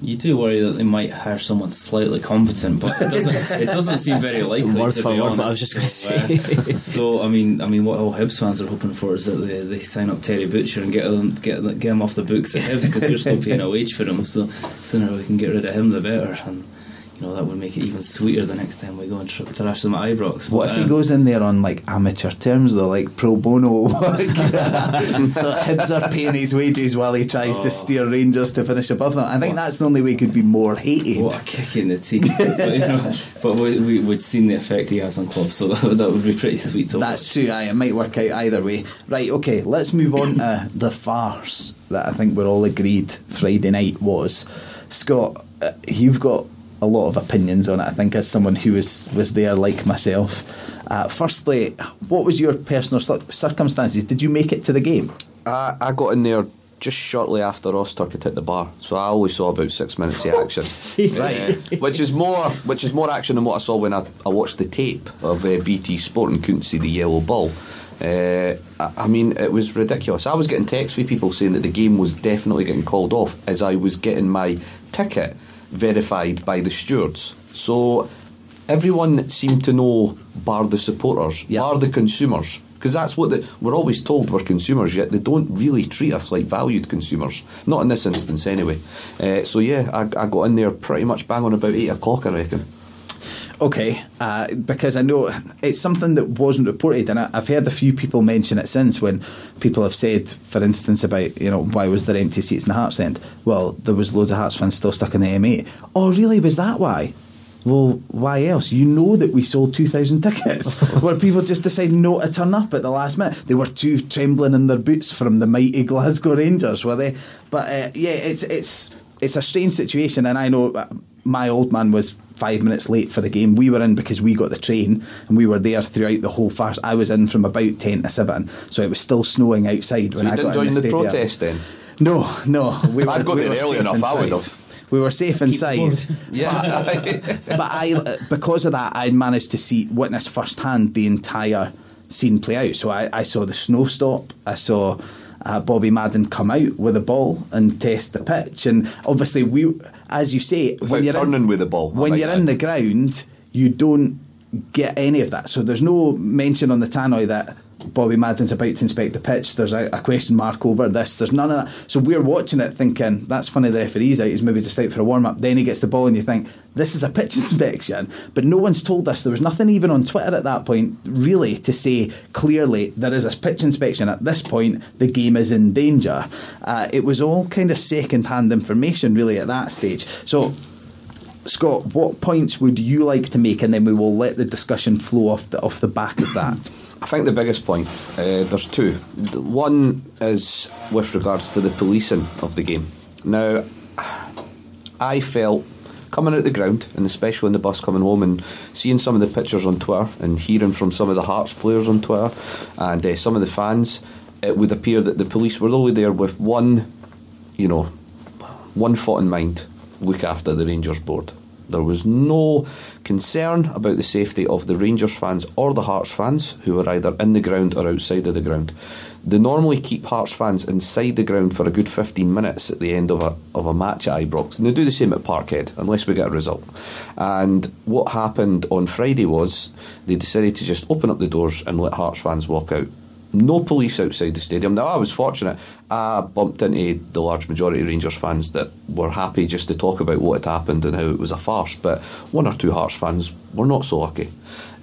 You do worry that they might hire someone slightly competent, but it doesn't seem very likely. Word to for be word, honest. what I was just going to say. So I mean, what all Hibs fans are hoping for is that they sign up Terry Butcher and get him off the books at Hibs, because they're still paying a wage for him. So sooner we can get rid of him, the better. And that would make it even sweeter the next time we go and thrash them at Ibrox. What if he goes in there on like amateur terms though, like pro bono work? So Hibs are paying his wages while he tries to steer Rangers to finish above them. I think that's the only way he could be more hated. What a kick in the teeth! but we'd seen the effect he has on clubs, so that would be pretty sweet to watch. That's true. It might work out either way. Right, okay, let's move on to the farce that I think we're all agreed Friday night was. Scott, you've got a lot of opinions on it, I think, as someone who was there like myself. Firstly, what was your personal circumstances? Did you make it to the game? I got in there just shortly after Ross hit the bar, so I only saw about 6 minutes of action. Right, which is more action than what I saw when I watched the tape of BT Sport and couldn't see the yellow ball. I mean, it was ridiculous. I was getting texts from people saying that the game was definitely getting called off as I was getting my ticket verified by the stewards. So everyone seemed to know, bar the supporters, bar the consumers, because that's what we're always told we're consumers, yet they don't really treat us like valued consumers, not in this instance anyway. So yeah, I got in there pretty much bang on about 8 o'clock, I reckon. Okay, because I know it's something that wasn't reported, and I've heard a few people mention it since, when people have said, for instance, about why was there empty seats in the Hearts end? Well, there was loads of Hearts fans still stuck in the M8. Oh, really? Was that why? Well, why else? You know that we sold 2,000 tickets. Where people just decided not to turn up at the last minute. They were too trembling in their boots from the mighty Glasgow Rangers, were they? But yeah, it's a strange situation, and I know my old man was 5 minutes late for the game. We were in because we got the train, and we were there throughout the whole farce. I was in from about 10 to 7, so it was still snowing outside when I got in the stadium. So you didn't join the protest then? No. I'd got there early enough, I would have. We were safe inside. Yeah. But because of that, I managed to witness firsthand the entire scene play out. So I saw the snow stop. I saw Bobby Madden come out with a ball and test the pitch. And obviously, as you say, when you're turning with the ball. When you're in the ground, you don't get any of that. So there's no mention on the tannoy that Bobby Madden's about to inspect the pitch. There's a question mark over this. There's none of that. So we're watching it thinking, that's funny, the referee's out, he's maybe just out for a warm-up. Then he gets the ball and you think, this is a pitch inspection. But no one's told us. There was nothing even on Twitter at that point really to say clearly there is a pitch inspection. At this point, the game is in danger. It was all kind of second-hand information really at that stage. So Scott, what points would you like to make, and then we will let the discussion flow off the back of that? I think the biggest point, there's two. One is with regards to the policing of the game. Now, I felt coming out the ground, and especially on the bus coming home, and seeing some of the pictures on Twitter and hearing from some of the Hearts players on Twitter and some of the fans, it would appear that the police were only there with one thought in mind: look after the Rangers board. There was no concern about the safety of the Rangers fans or the Hearts fans, who were either in the ground or outside of the ground. They normally keep Hearts fans inside the ground for a good 15 minutes at the end of a match at Ibrox, and they do the same at Parkhead unless we get a result. And what happened on Friday was they decided to just open up the doors and let Hearts fans walk out. No police outside the stadium. Now, I was fortunate. I bumped into the large majority of Rangers fans that were happy just to talk about what had happened and how it was a farce, but one or two Hearts fans were not so lucky.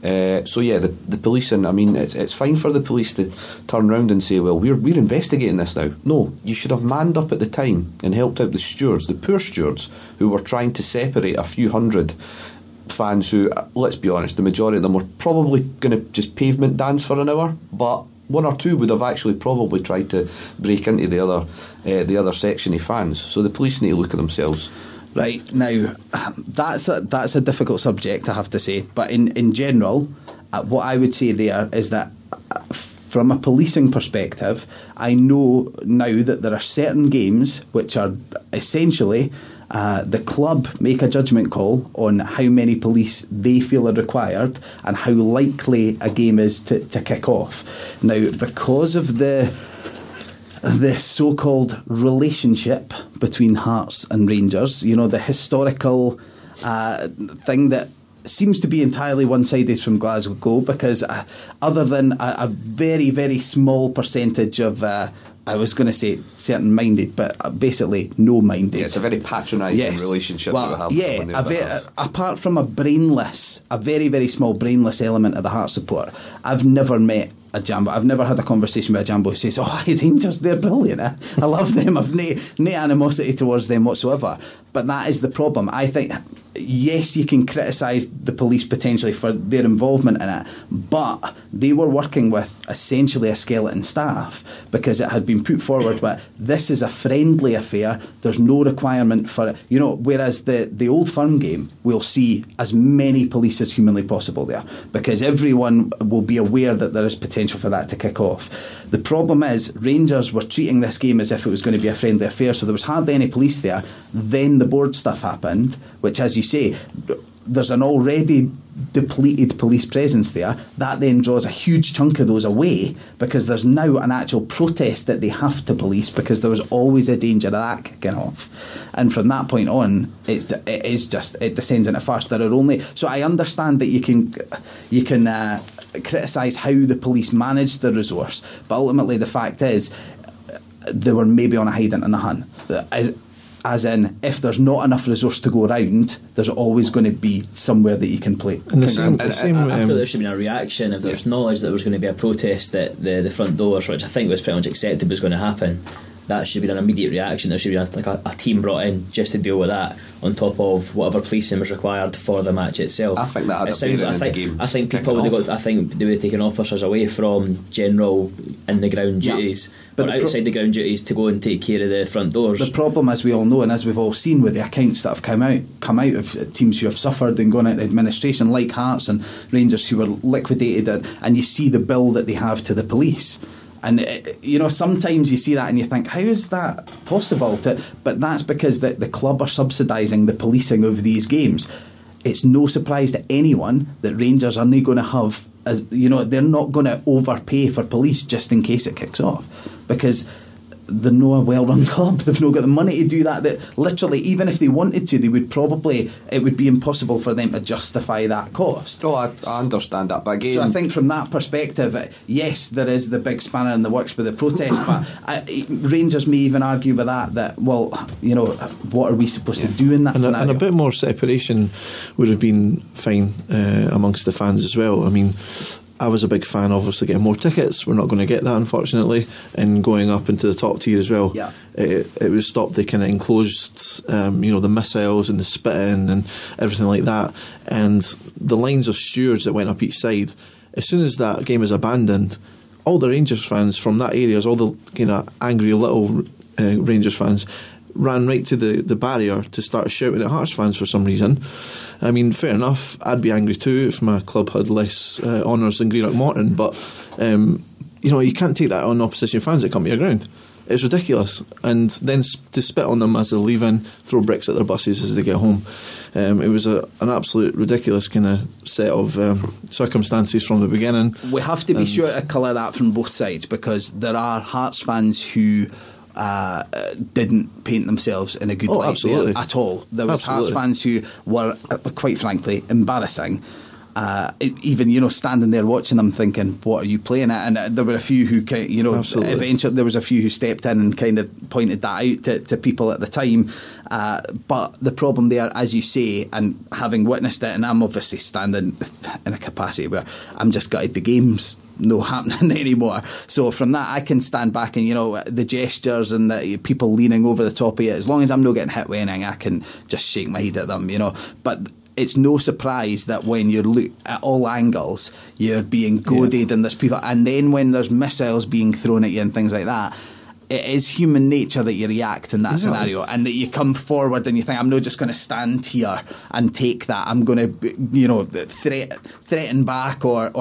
So yeah, the policing, I mean, it's fine for the police to turn round and say, well, we're investigating this now. No, you should have manned up at the time and helped out the stewards, the poor stewards, who were trying to separate a few hundred fans who, let's be honest, the majority of them were probably going to just pavement dance for an hour, but one or two would have actually probably tried to break into the other section of fans. So the police need to look at themselves. Right, now that's a difficult subject, I have to say, but in general, what I would say there is that from a policing perspective, I know now that there are certain games which are essentially the club make a judgment call on how many police they feel are required and how likely a game is to kick off. Now, because of the so-called relationship between Hearts and Rangers, the historical thing that seems to be entirely one-sided from Glasgow, because other than a very, very small percentage of I was going to say certain-minded, but basically no-minded. Yeah, it's a very patronising relationship that we have. Apart from a very, very small brainless element of the Hearts support, I've never met a Jambo. I've never had a conversation with a Jambo who says, "Oh, Rangers, they're brilliant. I love them. I've no animosity towards them whatsoever." But that is the problem. I think, yes, you can criticise the police potentially for their involvement in it, but they were working with essentially a skeleton staff because it had been put forward that this is a friendly affair. There's no requirement for it. Whereas the Old Firm game, we'll see as many police as humanly possible there because everyone will be aware that there is potential for that to kick off. The problem is Rangers were treating this game as if it was going to be a friendly affair, so there was hardly any police there. Then the board stuff happened, which, as you say, there's an already depleted police presence there. That then draws a huge chunk of those away because there's now an actual protest that they have to police because there was always a danger of that kicking off. And from that point on, it descends into farce. There are only... So I understand that you can criticise how the police managed the resource, but ultimately the fact is they were maybe on a hiding and a hunt. As in, if there's not enough resource to go around, there's always going to be somewhere that you can play. And I feel there should have been a reaction if there was knowledge that there was going to be a protest at the front doors, which I think was pretty much accepted was going to happen. That should be an immediate reaction. There should be a team brought in just to deal with that, on top of whatever policing was required for the match itself. I think that had a game. I think people would have got. I think they would have taken officers away from general in the ground duties, but outside the ground duties to go and take care of the front doors. The problem, as we all know, and as we've all seen with the accounts that have come out of teams who have suffered and gone into administration, like Hearts and Rangers, who were liquidated, and you see the bill that they have to the police. And sometimes you see that and you think, how is that possible? But that's because the club are subsidising the policing of these games. It's no surprise to anyone that Rangers aren't going to have, they're not going to overpay for police just in case it kicks off, because they're not a well-run club. They've not got the money to do that. That literally, even if they wanted to, it would be impossible for them to justify that cost. Oh, I understand that, but again, so I think from that perspective, yes, there is the big spanner in the works with the protest, but Rangers may even argue with that well, what are we supposed to do in that scenario? And a bit more separation would have been fine amongst the fans as well. I mean, I was a big fan, obviously, getting more tickets. We're not going to get that, unfortunately, and going up into the top tier as well. Yeah. It was stopped the kind of enclosed, the missiles and the spitting and everything like that. And the lines of stewards that went up each side, as soon as that game was abandoned, all the Rangers fans from that area, all the kind of angry little Rangers fans, ran right to the barrier to start shouting at Hearts fans for some reason. I mean, fair enough, I'd be angry too if my club had less honours than Greenock Morton, but you can't take that on opposition fans that come to your ground. It's ridiculous. And then to spit on them as they're leaving, throw bricks at their buses as they get home. It was an absolute ridiculous kind of set of circumstances from the beginning. We have to be sure to colour that from both sides, because there are Hearts fans who didn't paint themselves in a good light there at all. There was Hearts fans who were, quite frankly, embarrassing. Even standing there watching them, thinking, "What are you playing at?" And there were a few who, eventually there was a few who stepped in and kind of pointed that out to people at the time. But the problem there, as you say, and having witnessed it, and I'm obviously standing in a capacity where I'm just gutted the game's no happening anymore. So from that, I can stand back and the gestures and the people leaning over the top of it. As long as I'm not getting hit with anything, I can just shake my head at them. But it's no surprise that when you're at all angles, you're being goaded and there's people, and then when there's missiles being thrown at you and things like that, it is human nature that you react in that scenario, and that you come forward and you think, I'm not just going to stand here and take that. I'm going to, threaten back or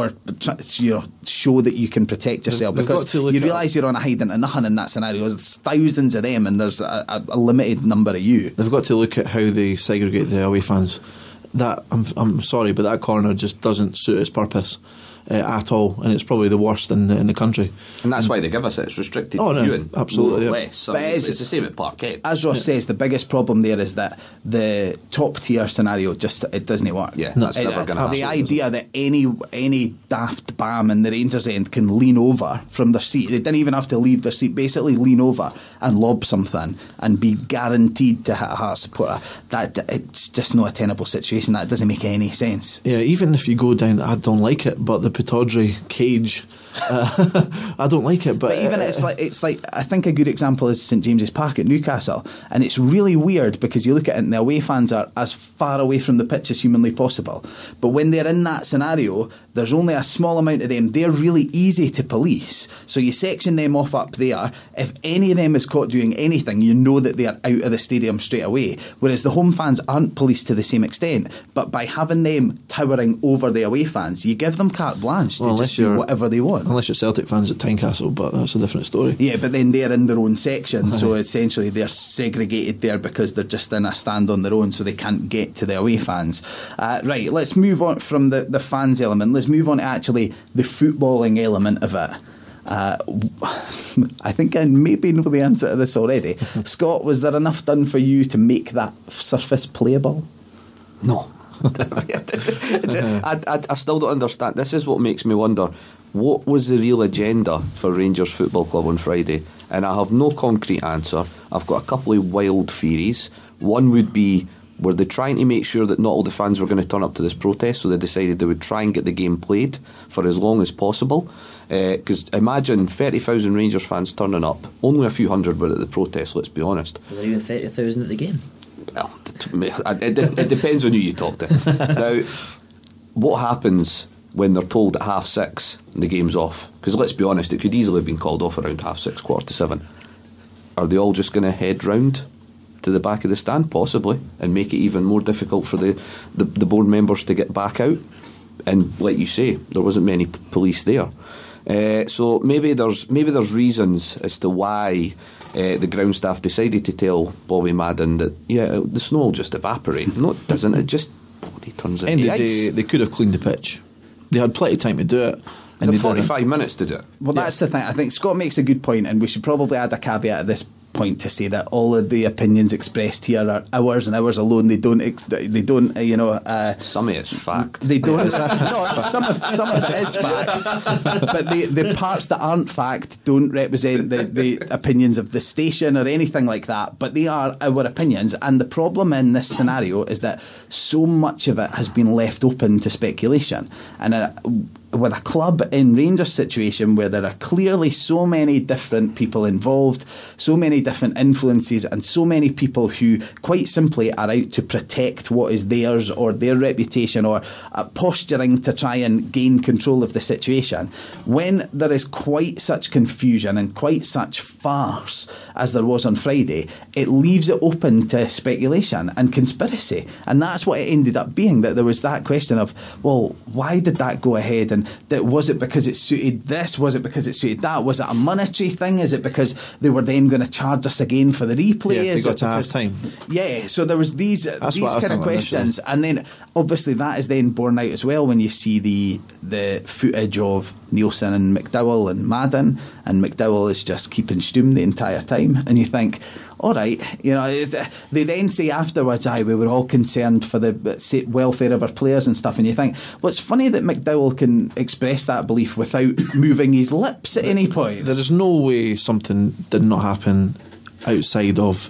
show that you can protect yourself, because you realise you're on a hiding to nothing in that scenario. There's thousands of them, and there's a limited number of you. They've got to look at how they segregate the away fans. That I'm sorry, but that corner just doesn't suit its purpose at all, and it's probably the worst in the country. And that's why they give us it. It's restricted viewing, absolutely, more or less. But it's the same at Parkhead. As Ross says, the biggest problem there is that the top tier scenario it doesn't work. Yeah, that's never going to happen. The idea that any daft bam in the Rangers end can lean over from their seat, they didn't even have to leave their seat, basically lean over and lob something and be guaranteed to hit a Hearts supporter, it's just not a tenable situation. That doesn't make any sense. Yeah, even if you go down, I don't like it, but the Pataudry cage, I don't like it, but even it's like I think a good example is St James's Park at Newcastle, and it's really weird because you look at it and the away fans are as far away from the pitch as humanly possible, but when they're in that scenario, there's only a small amount of them. They're really easy to police, so you section them off up there. If any of them is caught doing anything, you know that they are out of the stadium straight away, whereas the home fans aren't policed to the same extent. But by having them towering over the away fans, you give them carte blanche to just do whatever they want. Unless you're Celtic fans at Tynecastle, but that's a different story. Yeah, but then they're in their own section, so essentially they're segregated there because they're just in a stand on their own, so they can't get to the away fans. Right, let's move on from the fans element. Let's move on to actually the footballing element of it. I think I maybe know the answer to this already. Scott, was there enough done for you to make that surface playable? No. I still don't understand. This is what makes me wonder, what was the real agenda for Rangers Football Club on Friday? And I have no concrete answer. I've got a couple of wild theories. One would be, were they trying to make sure that not all the fans were going to turn up to this protest, so they decided they would try and get the game played for as long as possible? Because imagine 30,000 Rangers fans turning up. Only a few hundred were at the protest, let's be honest. Was there even 30,000 at the game? Well, it depends on who you talk to. Now, what happens when they're told at 6:30 the game's off? Because let's be honest, it could easily have been called off around 6:30, 7:15. Are they all just going to head round to the back of the stand, possibly, and make it even more difficult for the board members to get back out? And like you say, there wasn't many police there. So maybe there's reasons as to why the ground staff decided to tell Bobby Madden that the snow will just evaporate. No, it doesn't. It just turns into End of ice. the day, they could have cleaned the pitch. They had plenty of time to do it. And they 45 minutes to do it. Well, that's the thing. I think Scott makes a good point, and we should probably add a caveat at this point to say that all of the opinions expressed here are ours and ours alone. They don't Some of it's fact. They don't. No, some of it is fact, but the parts that aren't fact don't represent the opinions of the station or anything like that. But they are our opinions, and the problem in this scenario is that so much of it has been left open to speculation, and with a club in Rangers' situation where there are clearly so many different people involved, so many different influences, and so many people who quite simply are out to protect what is theirs or their reputation, or posturing to try and gain control of the situation, when there is quite such confusion and quite such farce as there was on Friday, it leaves it open to speculation and conspiracy. And that's what it ended up being, that there was that question of, well, why did that go ahead? And was it because it suited this? Was it because it suited that? Was it a monetary thing? Is it because they were then going to charge us again for the replay? Yeah, if they got to half time. Yeah, so there was these kind of questions, and then obviously that is then borne out as well when you see the footage of Nielsen and McDowell and Madden, and McDowell is just keeping Stum the entire time, and you think, all right, they then say afterwards, we were all concerned for the welfare of our players and stuff, and you think, well, it's funny that McDowell can express that belief without moving his lips at any point. There is no way something did not happen outside of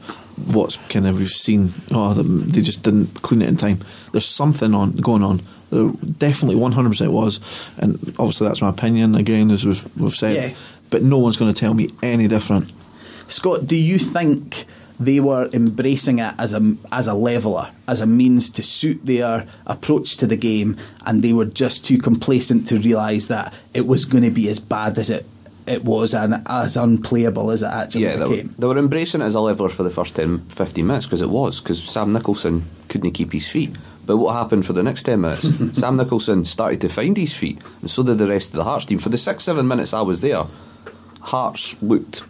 what's kind of we've seen. They just didn't clean it in time. There's something going on. There definitely 100% was, and obviously that's my opinion again, as we've said. Yeah. But no one's going to tell me any different. Scott, do you think they were embracing it as a leveller, as a means to suit their approach to the game, and they were just too complacent to realise that it was going to be as bad as it was and as unplayable as it actually became? They were embracing it as a leveller for the first 10-15 minutes, because Sam Nicholson couldn't keep his feet. But what happened for the next 10 minutes? Sam Nicholson started to find his feet, and so did the rest of the Hearts team. For the 6-7 minutes I was there, Hearts looked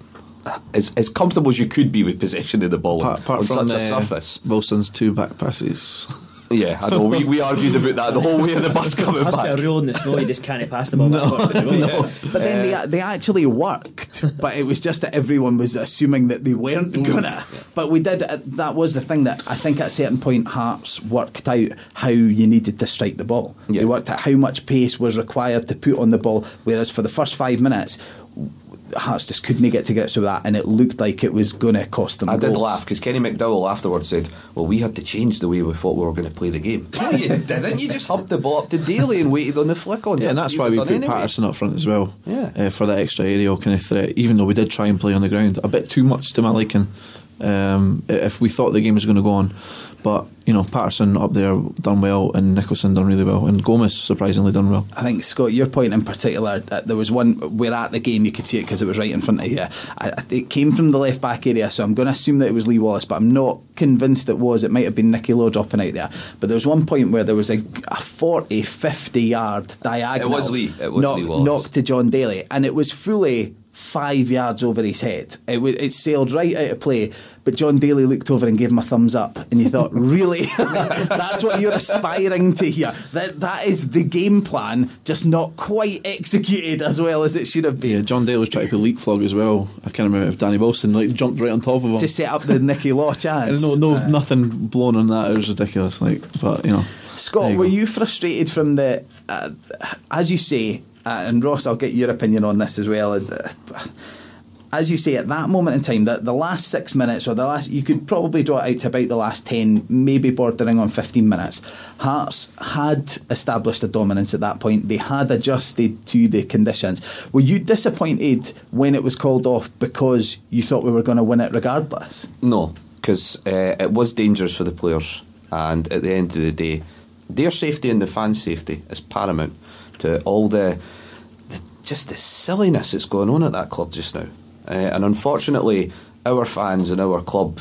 as comfortable as you could be with possession of the ball apart on from such a surface. Wilson's 2 back passes. Yeah, I know. We argued about that the whole way of the bus coming That's back. a rule in the snow, you just can't pass the ball backwards to the goal. No. But then they actually worked, but it was just that everyone was assuming that they weren't gonna. But we did. That was the thing, that I think at a certain point Hearts worked out how you needed to strike the ball. Yeah. They worked out how much pace was required to put on the ball, whereas for the first 5 minutes Hearts just couldn't get to grips with that, and it looked like it was going to cost them I goals. did laugh, because Kenny McDowell afterwards said, well, we had to change the way we thought we were going to play the game. No, you didn't. You just hubbed the ball up to Daly and waited on the flick on. Yeah, and that's why we put Patterson up front as well. Yeah. For that extra aerial kind of threat, even though we did try and play on the ground a bit too much to my liking, if we thought the game was going to go on. But Patterson up there done well, and Nicholson done really well, and Gomez surprisingly done well. I think, Scott, your point in particular, there was one where at the game you could see it because it was right in front of you. It came from the left back area, so I'm going to assume that it was Lee Wallace, but I'm not convinced it was. It might have been Nicky Lowe dropping out there. But there was one point where there was a 40-50 yard diagonal. It was Lee Wallace. Knocked to John Daly, and it was fully 5 yards over his head. It sailed right out of play, but John Daly looked over and gave him a thumbs up, and you thought, really? That's what you're aspiring to here? That is the game plan, just not quite executed as well as it should have been. Yeah, John Daly was trying to leapfrog as well. I can't remember if Danny Wilson jumped right on top of him to set up the Nicky Law chance. Nothing blown on that. It was ridiculous. Scott, were you frustrated from the as you say, and Ross, I'll get your opinion on this as well, as you say, at that moment in time, that the last 6 minutes, or you could probably draw it out to about the last 10, maybe bordering on 15 minutes, Hearts had established a dominance at that point. They had adjusted to the conditions. Were you disappointed when it was called off because you thought we were going to win it regardless? No, because it was dangerous for the players, and at the end of the day, their safety and the fans' safety is paramount to all the silliness that's going on at that club just now. And unfortunately, our fans and our club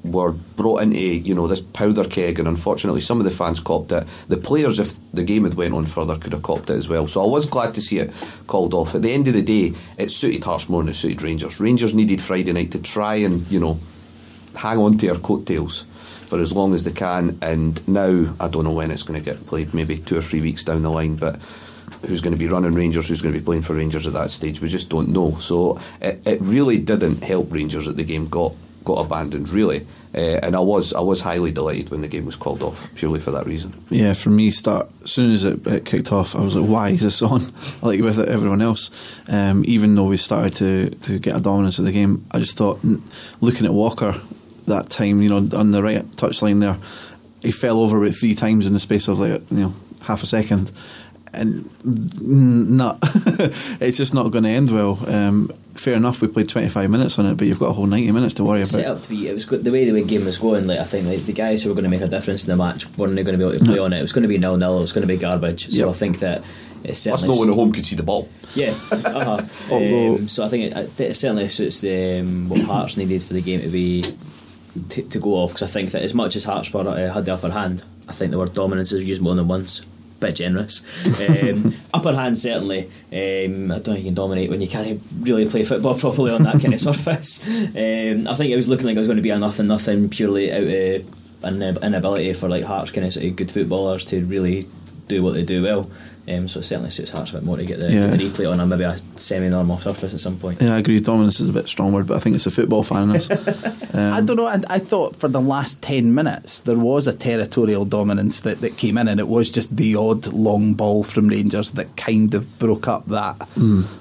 were brought into this powder keg, and unfortunately some of the fans copped it. The players, if the game had went on further, could have copped it as well. So I was glad to see it called off. At the end of the day, it suited Hearts more than it suited Rangers. Rangers needed Friday night to try and hang on to their coattails for as long as they can, and now I don't know when it's going to get played, maybe 2 or 3 weeks down the line, but who's going to be running Rangers, who's going to be playing for Rangers at that stage, we just don't know. So it really didn't help Rangers that the game got abandoned, really, and I was highly delighted when the game was called off, purely for that reason. Yeah, for me, as soon as it kicked off, I was like, why is this on? Like with everyone else, even though we started to get a dominance of the game, I just thought, looking at Walker that time, on the right touchline there, he fell over about 3 times in the space of half a second, and it's just not going to end well. Fair enough, we played 25 minutes on it, but you've got a whole 90 minutes to worry about. Set up to be, it was good, the way the game was going. I think the guys who were going to make a difference in the match weren't going to be able to play on it. It was going to be 0-0. It was going to be garbage. So I think that it's certainly. That's not when the home could see the ball. Yeah. So I think it certainly suits what Hearts needed for the game to go off, because I think that as much as Hearts had the upper hand, I think there were dominances used more than once. Bit generous. Upper hand, certainly. I don't think you can dominate when you can't really play football properly on that kind of surface. I think it was looking like it was going to be a nothing purely out of an inability for Hearts kind of sort of good footballers to really do what they do well. So it certainly suits Hearts a bit more to get the replay on maybe a semi-normal surface at some point. Yeah, I agree. Dominance is a bit strong word, but I think it's a football fan in us. I don't know. I thought for the last 10 minutes there was a territorial dominance that came in, and it was just the odd long ball from Rangers that kind of broke up that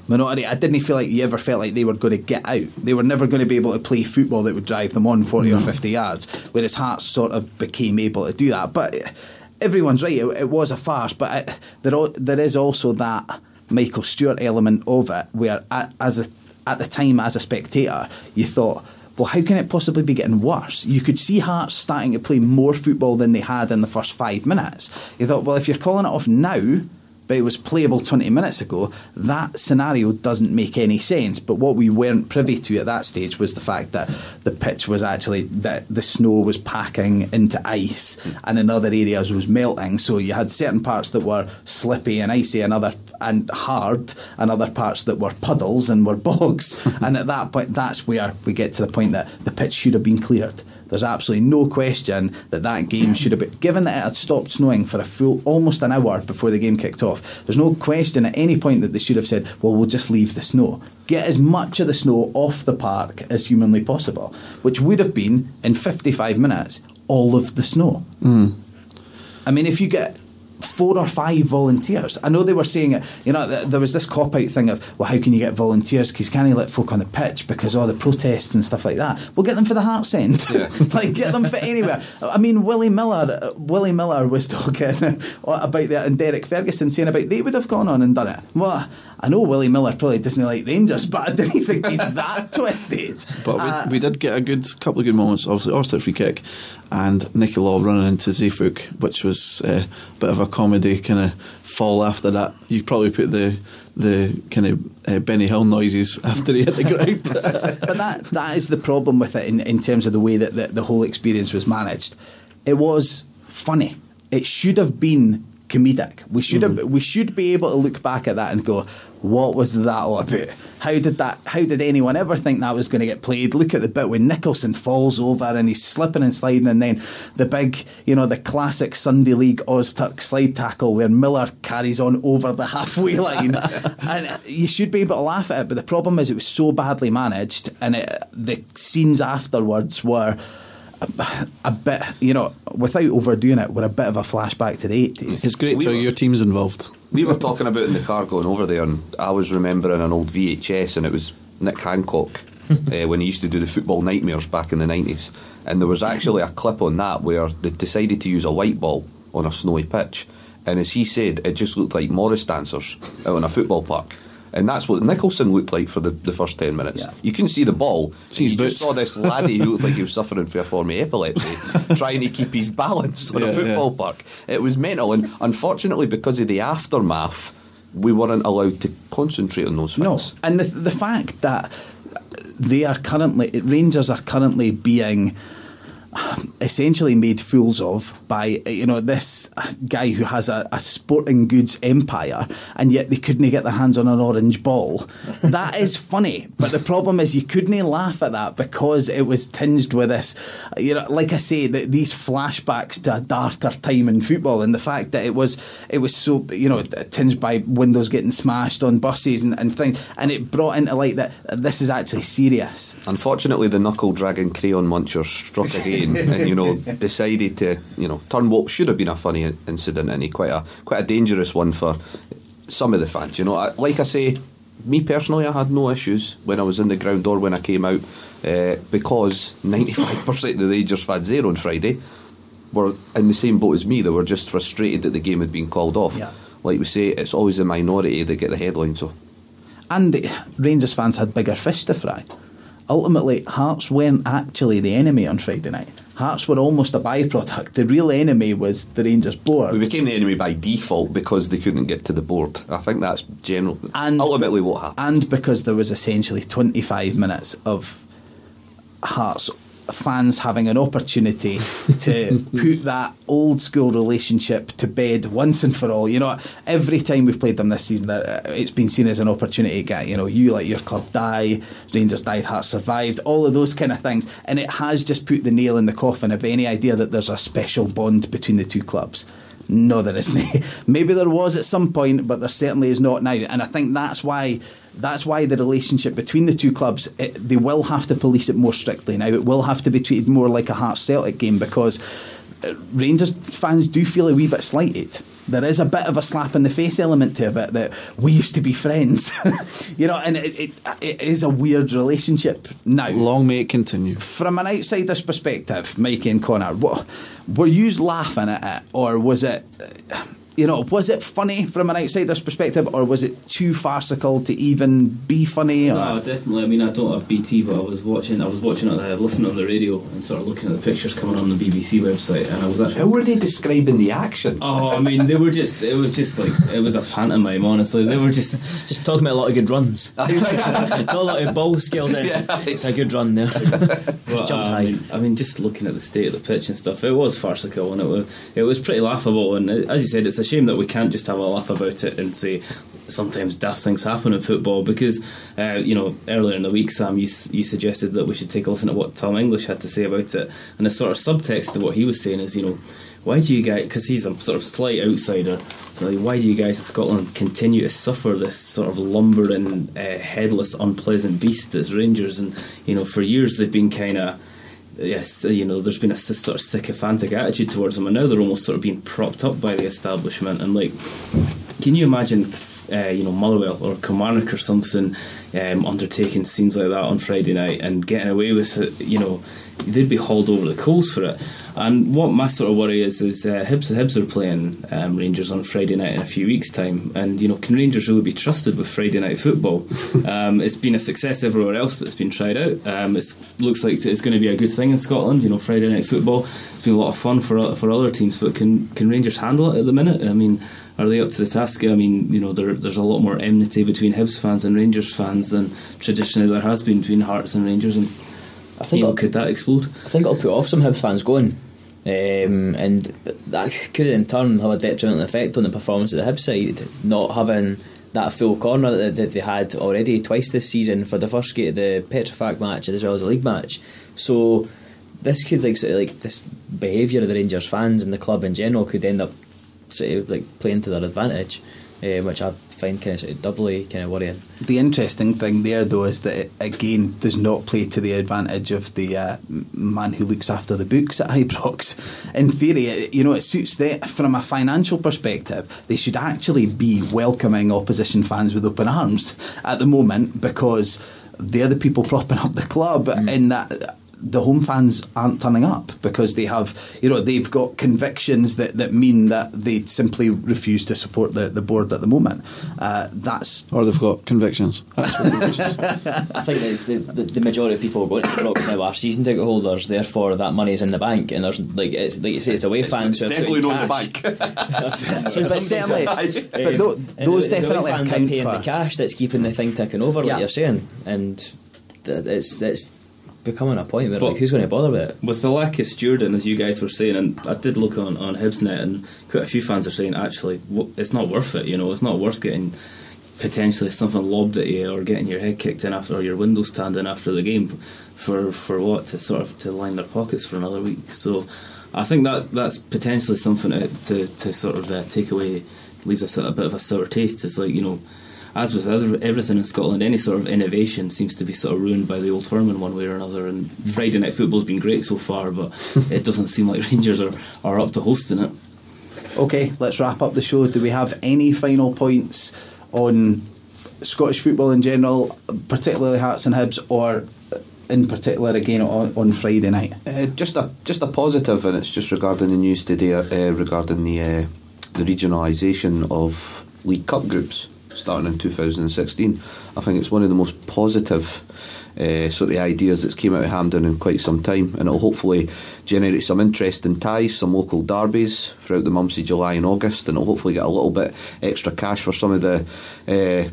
minority. I didn't feel like you ever felt like they were going to get out. They were never going to be able to play football that would drive them on 40 or 50 yards, whereas Hearts sort of became able to do that. But everyone's right, it was a farce, but there is also that Michael Stewart element of it, where at the time as a spectator you thought, well, how can it possibly be getting worse? You could see Hearts starting to play more football than they had in the first 5 minutes. You thought, well, if you're calling it off now, but it was playable 20 minutes ago, that scenario doesn't make any sense. But what we weren't privy to at that stage was the fact that the pitch was actually, that the snow was packing into ice, and in other areas was melting. So you had certain parts that were slippy and icy and hard, and other parts that were puddles and were bogs. And at that point, that's where we get to the point that the pitch should have been cleared. There's absolutely no question that game should have been, given that it had stopped snowing for almost an hour before the game kicked off, there's no question at any point that they should have said, well, we'll just leave the snow. Get as much of the snow off the park as humanly possible, which would have been, in 55 minutes, all of the snow. I mean, if you get 4 or 5 volunteers. I know they were saying it, there was this cop-out thing of, well, how can you get volunteers, because you can't let folk on the pitch because all the protests and stuff like that. Well, get them for the Hearts end. Yeah. Get them for anywhere. I mean, Willie Miller was talking about that, and Derek Ferguson saying about they would have gone on and done it. Well, I know Willie Miller probably doesn't like Rangers, but I didn't think he's that twisted. But we did get a couple of good moments. Obviously, Orstad free kick and Nicky Law running into Zayfuk, which was a bit of a comedy kind of fall after that. You probably put the kind of Benny Hill noises after he hit the ground. But that is the problem with it in terms of the way that the whole experience was managed. It was funny. It should have been comedic. We should be able to look back at that and go, what was that all about? How did anyone ever think that was going to get played? Look at the bit when Nicholson falls over and he's slipping and sliding, and then the big, the classic Sunday League Ozturk slide tackle where Miller carries on over the halfway line. And you should be able to laugh at it, but the problem is it was so badly managed, and the scenes afterwards were a bit, without overdoing it, were a bit of a flashback to the 80s. It's great to have your team's involved. We were talking about in the car going over there, and I was remembering an old VHS, and it was Nick Hancock when he used to do the Football Nightmares back in the 90s, and there was actually a clip on that where they decided to use a white ball on a snowy pitch, and as he said, it just looked like Morris dancers out on a football park. And that's what Nicholson looked like for the first 10 minutes. Yeah. You couldn't see the ball. You just saw this laddie who looked like he was suffering from a form of epilepsy, trying to keep his balance on a football park. It was mental. And unfortunately, because of the aftermath, we weren't allowed to concentrate on those things. No. And the fact that Rangers are currently being essentially made fools of by this guy who has a sporting goods empire, and yet they couldn't get their hands on an orange ball. That is funny, but the problem is you couldn't laugh at that because it was tinged with this, like I say, these flashbacks to a darker time in football, and the fact that it was so tinged by windows getting smashed on buses and things, and it brought into light that this is actually serious. Unfortunately, the knuckle dragging crayon muncher struck again, and decided to turn what should have been a funny incident into quite a dangerous one for some of the fans. Like I say, me personally, I had no issues when I was in the ground or when I came out, because 95% of the Rangers fans there on Friday were in the same boat as me. They were just frustrated that the game had been called off. Yeah. Like we say, it's always the minority that get the headlines. And the Rangers fans had bigger fish to fry. Ultimately, Hearts weren't actually the enemy on Friday night. Hearts were almost a byproduct. The real enemy was the Rangers board. We became the enemy by default because they couldn't get to the board. I think that's ultimately what happened. And because there was essentially 25 minutes of Hearts fans having an opportunity to put that old school relationship to bed once and for all. Every time we've played them this season, it's been seen as an opportunity to get, you let your club die, Rangers died, Hearts survived, all of those kind of things, and it has just put the nail in the coffin of any idea that there's a special bond between the two clubs. No, there isn't. Maybe there was at some point, but there certainly is not now, and I think that's why the relationship between the two clubs, they will have to police it more strictly now. It will have to be treated more like a Hearts-Celtic game, because Rangers fans do feel a wee bit slighted. There is a bit of a slap in the face element to it, that we used to be friends, and it is a weird relationship now. Long may it continue. From an outsider's perspective, Mikey and Connor, were you laughing at it, or was it? Was it funny from an outsider's perspective, or was it too farcical to even be funny? No, definitely. I mean, I don't have BT, but I was watching it, listening on the radio and sort of looking at the pictures coming on the BBC website, and I was actually... How were they describing the action? Oh, I mean, it was a pantomime, honestly. They were just talking about a lot of good runs. Not a lot of ball skills in. Yeah. It's a good run there. But, jumped high. I mean, just looking at the state of the pitch and stuff, it was farcical, and it was pretty laughable, and as you said, it's a shame that we can't just have a laugh about it and say sometimes daft things happen in football, because earlier in the week, Sam, you suggested that we should take a listen to what Tom English had to say about it, and the sort of subtext of what he was saying is, why do you guys, because he's a sort of slight outsider, so why do you guys in Scotland continue to suffer this sort of lumbering, headless, unpleasant beast as Rangers? And for years they've been kind of, yes, there's been a sort of sycophantic attitude towards them, and now they're almost sort of being propped up by the establishment. And can you imagine, Motherwell or Kilmarnock or something undertaking scenes like that on Friday night and getting away with it? They'd be hauled over the coals for it. And what my sort of worry is Hibs are playing Rangers on Friday night in a few weeks' time, and can Rangers really be trusted with Friday night football? It's been a success everywhere else that's been tried out. It looks like it's going to be a good thing in Scotland. Friday night football, it's been a lot of fun for other teams, but can Rangers handle it at the minute? I mean, are they up to the task? I mean, there's a lot more enmity between Hibs fans and Rangers fans than traditionally there has been between Hearts and Rangers, and I think could that explode? I think it'll put off some Hibs fans going, and that could in turn have a detrimental effect on the performance of the Hibs side, not having that full corner that they had already twice this season for the first gate of the Petrofac match as well as the league match. So this could this behaviour of the Rangers fans and the club in general could end up playing to their advantage, which I find kind of doubly kind of worrying. The interesting thing there, though, is that it again does not play to the advantage of the man who looks after the books at Ibrox. In theory, it suits them from a financial perspective. They should actually be welcoming opposition fans with open arms at the moment, because they're the people propping up the club, in that the home fans aren't turning up because they have, they've got convictions that mean that they simply refuse to support the board at the moment. Or they've got convictions. I think the majority of people going to Ibrox now are season ticket holders, therefore that money is in the bank, and there's like you say, it's away fans who are definitely not in the bank. But certainly, those definitely fans account are paying for the cash that's keeping the thing ticking over, like you're saying, and it's becoming a point where, like, who's going to bother with it? With the lack of stewarding, as you guys were saying, and I did look on Hibsnet, and quite a few fans are saying, actually, it's not worth it, it's not worth getting potentially something lobbed at you or getting your head kicked in after, or your window stand in after the game for what, to sort of to line their pockets for another week. So I think that's potentially something to sort of take away, leaves us a bit of a sour taste. It's like, as with everything in Scotland, any sort of innovation seems to be sort of ruined by the old firm in one way or another. And Friday night football's been great so far, but it doesn't seem like Rangers are up to hosting it. Okay, let's wrap up the show. Do we have any final points on Scottish football in general, particularly Hearts and Hibs, or in particular again on Friday night? Just a positive, and it's just regarding the news today regarding the regionalisation of League Cup groups starting in 2016. I think it's one of the most positive sort of ideas that's came out of Hampden in quite some time, and it'll hopefully generate some interesting ties, some local derbies throughout the months of July and August, and it'll hopefully get a little bit extra cash for some of the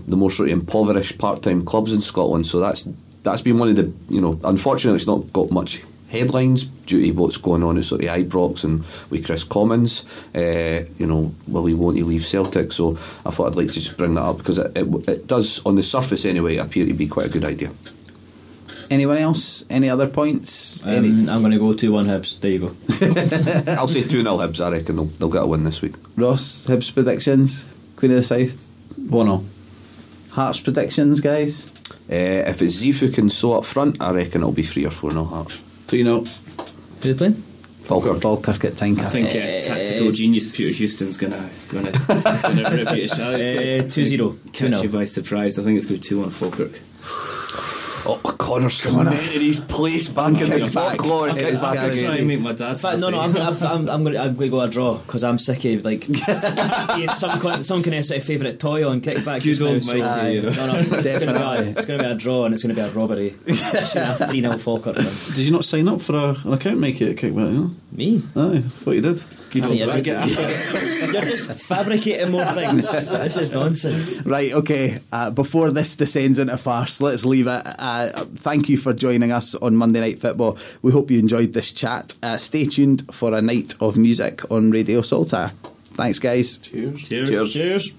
more sort of impoverished part-time clubs in Scotland. So that's been one of the, unfortunately it's not got much headlines due to what's going on at sort of Ibrox and with Chris Commons. Will he, won't he leave Celtic? So I thought I'd like to just bring that up, because it does, on the surface anyway, appear to be quite a good idea. Anyone else? Any other points? I'm going to go 2-1 Hibs. There you go. I'll say 2-0 Hibs. I reckon they'll get a win this week. Ross, Hibs predictions? Queen of the South? 1-0. Hearts predictions, guys? If it's Zifu and so up front, I reckon it'll be 3 or 4-0 Hearts. 3-0. Who's playing? Falkirk at Tynecastle. I think tactical genius Peter Houston's gonna rip it. 2-0. Catch you by surprise. I think it's going to 2-1 Falkirk. Oh, Connor's cemented his place back in the folklore. I'm trying to make my dad. I'm going to go a draw, because I'm sick of like seeing some kind of sort of favourite toy on kickback. Definitely. It's going to be a draw, and it's going to be a robbery. 3-0 Falkirk. Did you not sign up for an account maker at Kickback? Me? Aye, what you did. You're just fabricating more things. This is nonsense. Right, okay. Before this descends into farce, let's leave it. Thank you for joining us on Monday Night Football. We hope you enjoyed this chat. Stay tuned for a night of music on Radio Saltaire. Thanks, guys. Cheers. Cheers.